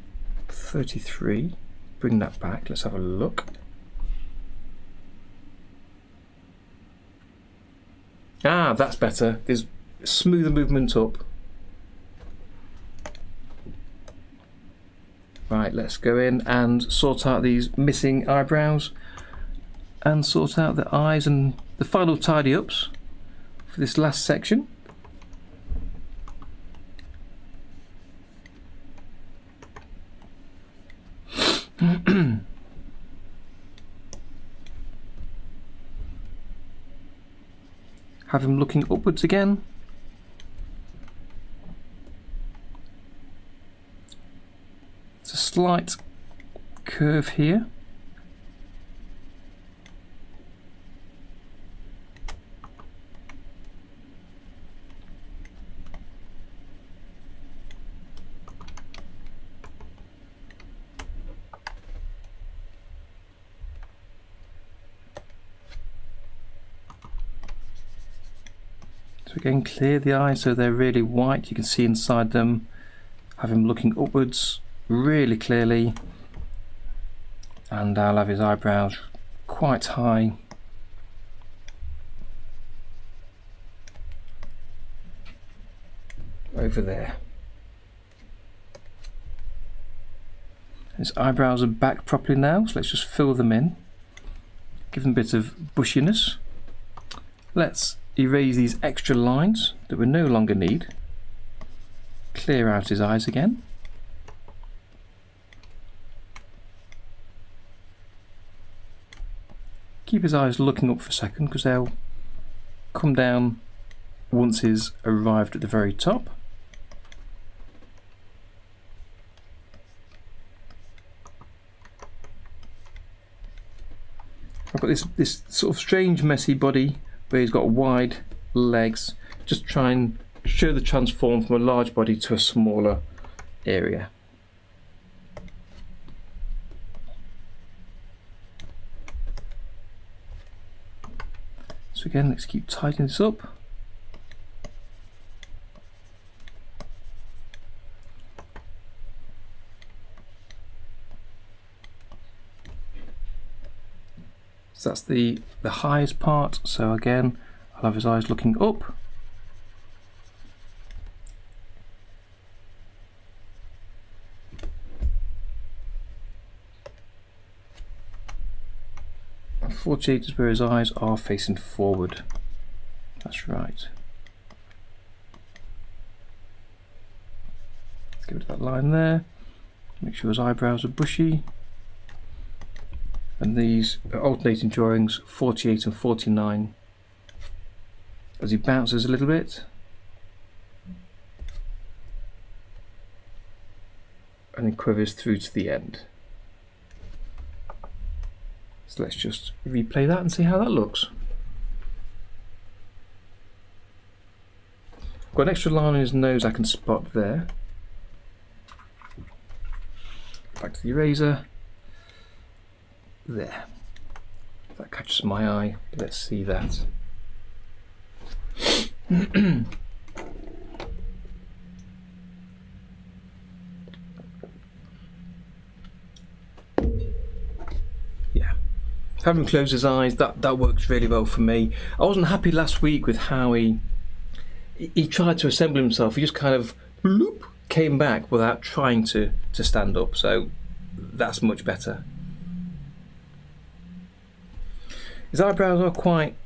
33, bring that back, let's have a look. Ah, that's better, there's smoother movement up. Right, let's go in and sort out these missing eyebrows and sort out the eyes and the final tidy ups for this last section. Have him looking upwards again. It's a slight curve here. Again, clear the eyes so they're really white, you can see inside them. Have him looking upwards really clearly, and I'll have his eyebrows quite high. Over there. His eyebrows are back properly now, so let's just fill them in. Give them a bit of bushiness. Let's erase these extra lines that we no longer need. Clear out his eyes again. Keep his eyes looking up for a second because they'll come down once he's arrived at the very top. I've got this sort of strange messy body where he's got wide legs. Just try and show the transform from a large body to a smaller area. So again, let's keep tightening this up. So that's the highest part. So again, I'll have his eyes looking up. And 48 is where his eyes are facing forward. That's right. Let's give it that line there. Make sure his eyebrows are bushy. And these are alternating drawings, 48 and 49, as he bounces a little bit. And then quivers through to the end. So let's just replay that and see how that looks. Got an extra line on his nose I can spot there. Back to the eraser. There. That catches my eye. Let's see that. Yeah. Having him close his eyes, that works really well for me. I wasn't happy last week with how he tried to assemble himself. He just kind of bloop, came back without trying to stand up. So that's much better. His eyebrows are quite,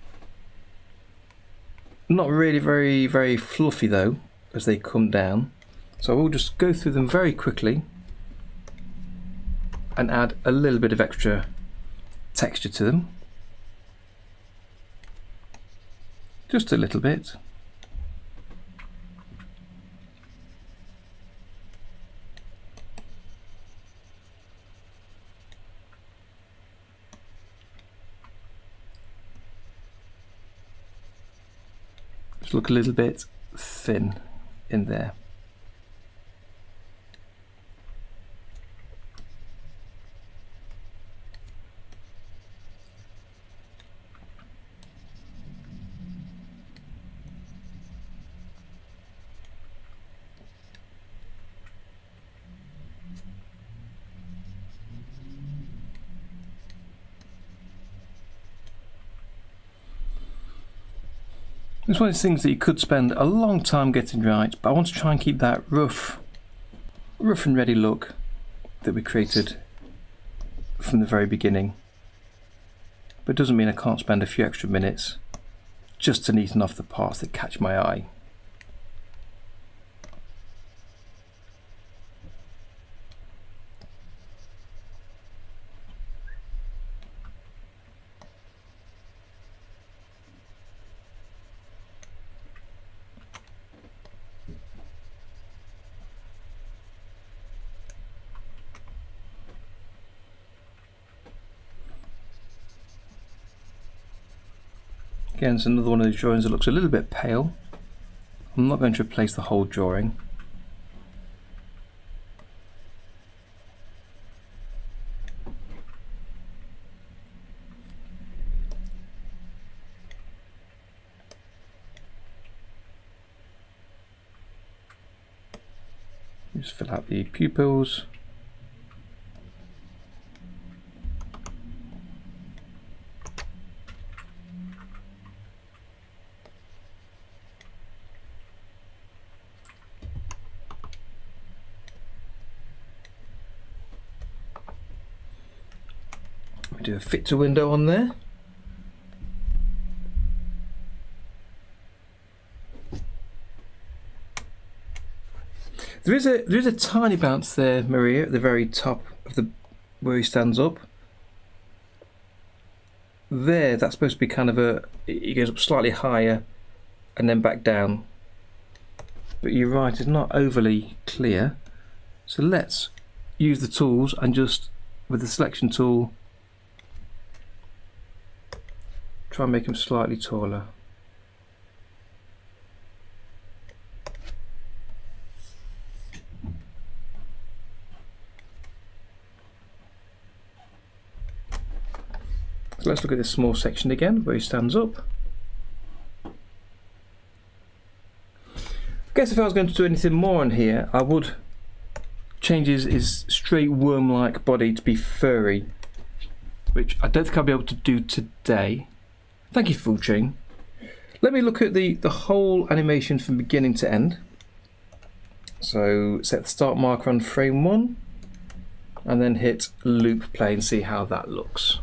not really very fluffy though, as they come down. So I will just go through them very quickly and add a little bit of extra texture to them. Just a little bit. Look a little bit thin in there. It's one of those things that you could spend a long time getting right, but I want to try and keep that rough and ready look that we created from the very beginning. But it doesn't mean I can't spend a few extra minutes just to neaten off the parts that catch my eye. Again, it's another one of those drawings that looks a little bit pale. I'm not going to replace the whole drawing. Just fill out the pupils. do a fit to window on there. There is a tiny bounce there, Maria, at the very top of the where he stands up. There, that's supposed to be kind of it goes up slightly higher and then back down. But you're right, it's not overly clear. So let's use the tools and just, with the selection tool, try and make him slightly taller. So let's look at this small section again where he stands up. I guess if I was going to do anything more on here, I would change his straight worm-like body to be furry, which I don't think I'll be able to do today. Thank you, Full Chain. Let me look at the whole animation from beginning to end. So set the start marker on frame 1 and then hit loop play and see how that looks.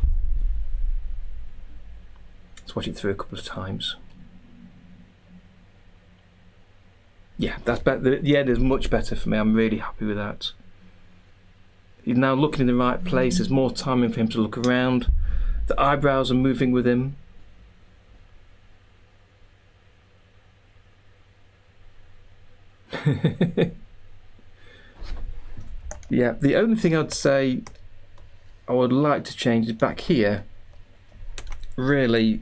Let's watch it through a couple of times. Yeah, that's better. The end is much better for me. I'm really happy with that. He's now looking in the right place. There's more timing for him to look around. The eyebrows are moving with him. Yeah, the only thing I'd say I would like to change is back here. Really,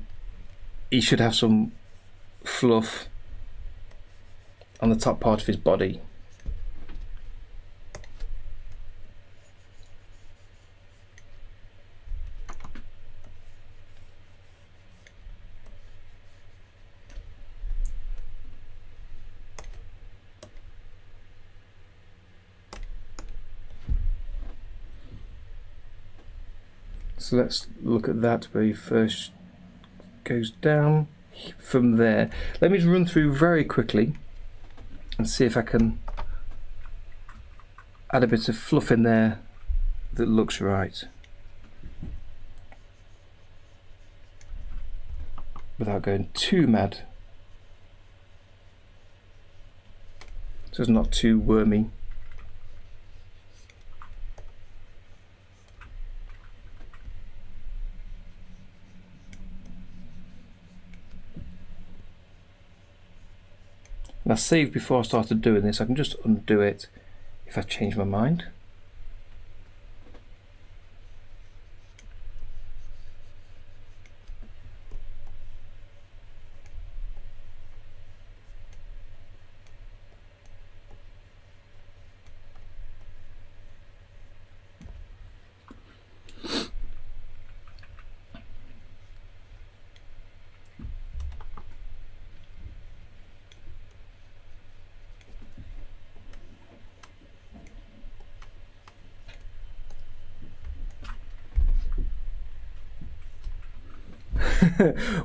he should have some fluff on the top part of his body. So let's look at that where he first goes down from there. Let me just run through very quickly and see if I can add a bit of fluff in there that looks right without going too mad, so it's not too wormy. And I saved before I started doing this. I can just undo it if I change my mind.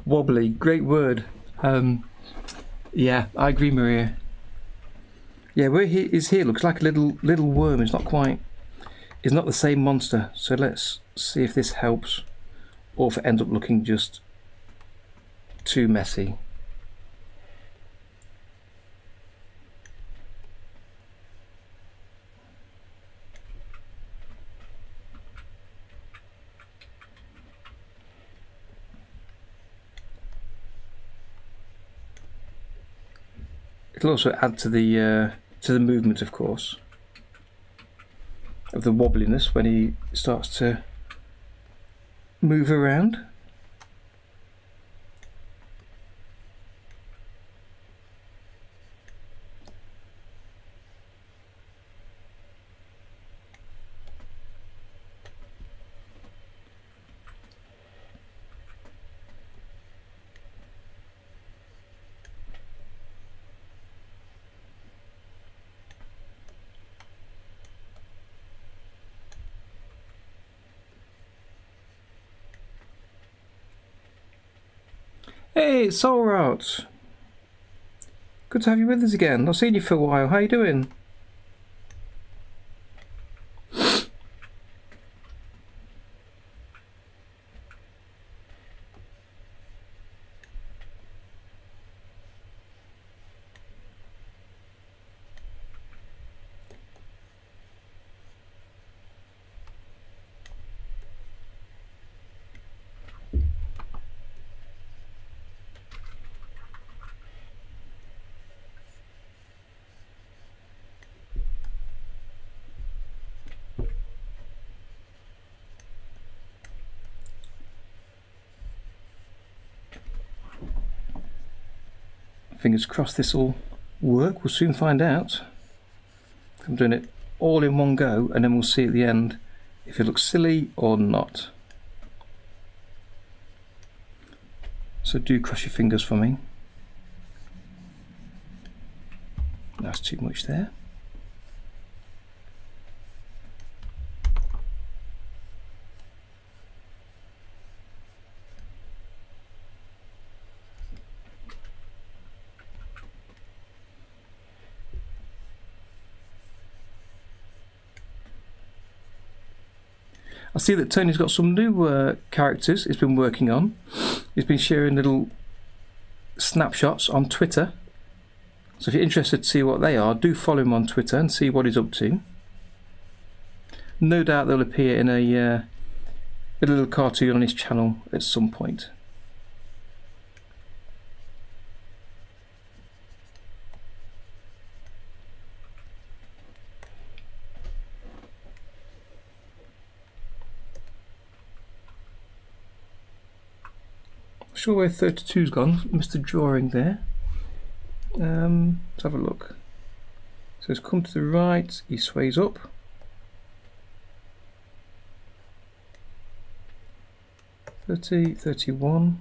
Wobbly, great word. Yeah, I agree, Maria. Yeah, where he is here looks like a little worm. It's not the same monster. So let's see if this helps, or if it ends up looking just too messy. It'll also add to the movement, of course, of the wobbliness when he starts to move around. Hey, it's Soulrout. Good to have you with us again. Not seen you for a while. How you doing? Fingers crossed this will work. We'll soon find out. I'm doing it all in one go, and then we'll see at the end if it looks silly or not. So do cross your fingers for me. That's too much there. I see that Tony's got some new characters he's been working on. He's been sharing little snapshots on Twitter. So if you're interested to see what they are, do follow him on Twitter and see what he's up to. No doubt they'll appear in a little cartoon on his channel at some point. Not sure where 32's gone, Mr. Drawing there. Let's have a look. So it's come to the right, he sways up. $30, $31.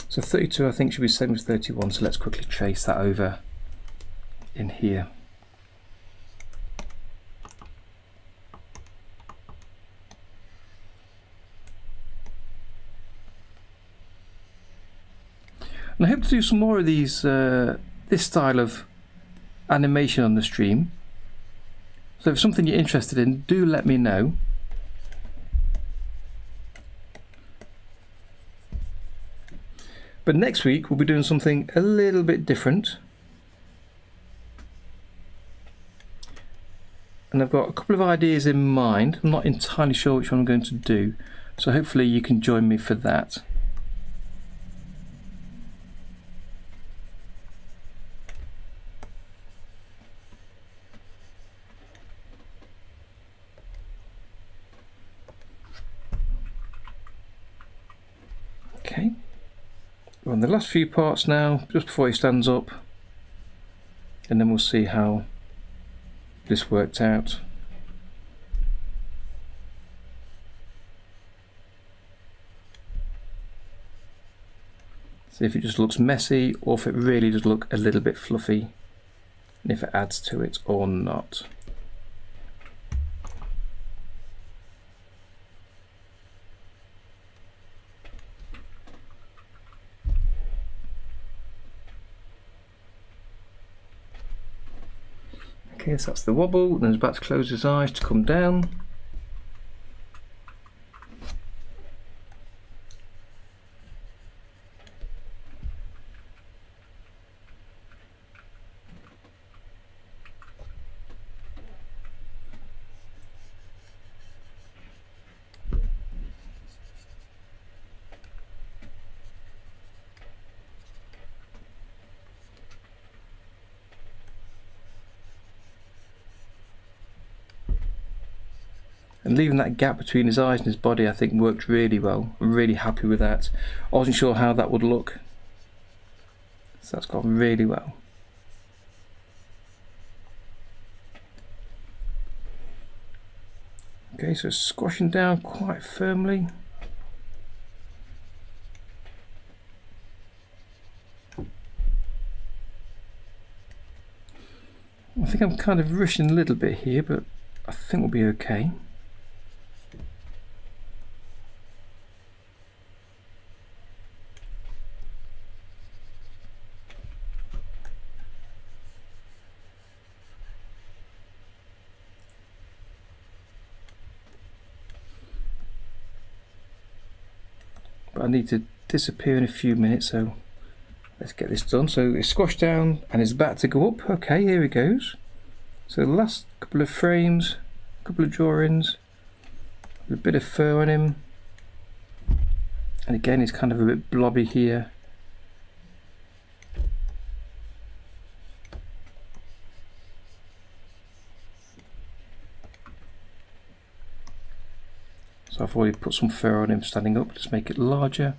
So 32 I think should be same as 31, so let's quickly trace that over in here. And I hope to do some more of these, this style of animation on the stream. So if it's something you're interested in, do let me know. But next week we'll be doing something a little bit different. And I've got a couple of ideas in mind. I'm not entirely sure which one I'm going to do. So hopefully you can join me for that. Okay, we're on the last few parts now, just before he stands up, and then we'll see how this worked out. See if it just looks messy or if it really does look a little bit fluffy, and if it adds to it or not. Okay, so that's the wobble, then he's about to close his eyes to come down. And leaving that gap between his eyes and his body I think worked really well. I'm really happy with that. I wasn't sure how that would look. So that's gone really well. Okay, so squashing down quite firmly. I think I'm kind of rushing a little bit here, but I think we'll be okay. But I need to disappear in a few minutes, so let's get this done. So it's squashed down and it's about to go up. Okay, here he goes. So the last couple of frames, a couple of drawings, a bit of fur on him, and again it's kind of a bit blobby here. So I've already put some fur on him standing up, just make it larger.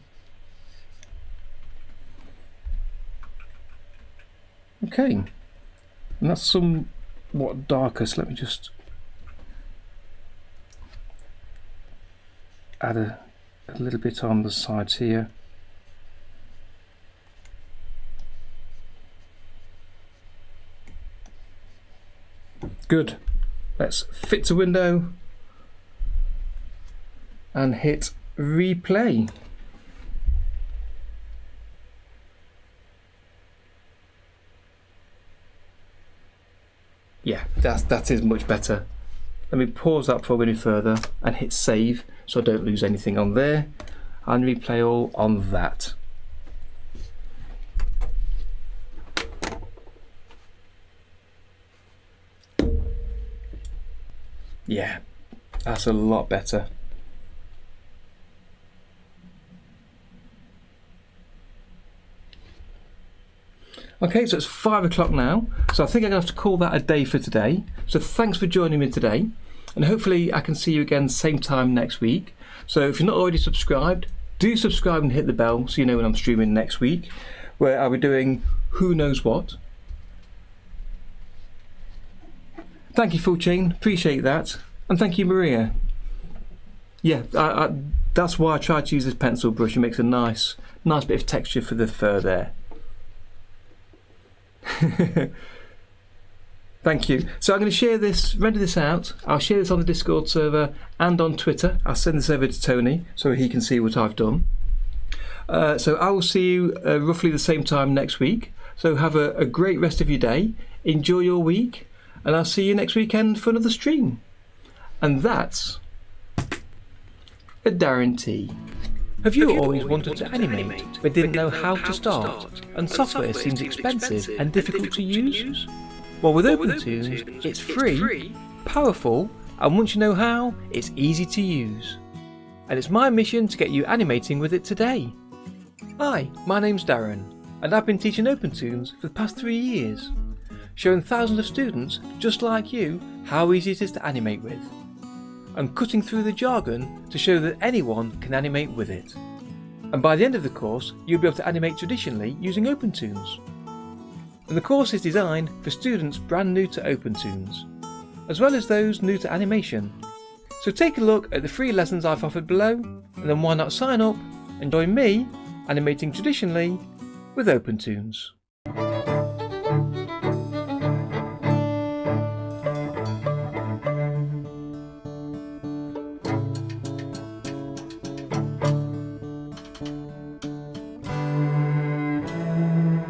Okay, and that's somewhat darker, so let me just add a little bit on the sides here. Good. Let's fit to window and hit replay. Yeah, that is much better. Let me pause that before we go any further and hit save so I don't lose anything on there, and replay all on that. Yeah, that's a lot better. Okay, so it's 5 o'clock now, so I think I'm going to have to call that a day for today. So thanks for joining me today, and hopefully I can see you again same time next week. So if you're not already subscribed, do subscribe and hit the bell so you know when I'm streaming next week, where I'll be doing who knows what. Thank you, Full Chain, appreciate that, and thank you, Maria. Yeah, that's why I tried to use this pencil brush. It makes a nice bit of texture for the fur there. Thank you. So I'm going to share this, render this out. I'll share this on the Discord server and on Twitter. I'll send this over to Tony so he can see what I've done. So I will see you roughly the same time next week. So have a great rest of your day. Enjoy your week, and I'll see you next weekend for another stream. And that's a guarantee. Have you always wanted to animate but didn't know how to start, and software seems expensive and difficult to use? Well, with OpenToonz, it's free, powerful, and once you know how, it's easy to use. And it's my mission to get you animating with it today. Hi, my name's Darren, and I've been teaching OpenToonz for the past 3 years, showing thousands of students just like you how easy it is to animate with, and cutting through the jargon to show that anyone can animate with it. And by the end of the course, you'll be able to animate traditionally using OpenToonz. And the course is designed for students brand new to OpenToonz, as well as those new to animation. So take a look at the free lessons I've offered below, and then why not sign up and join me animating traditionally with OpenToonz.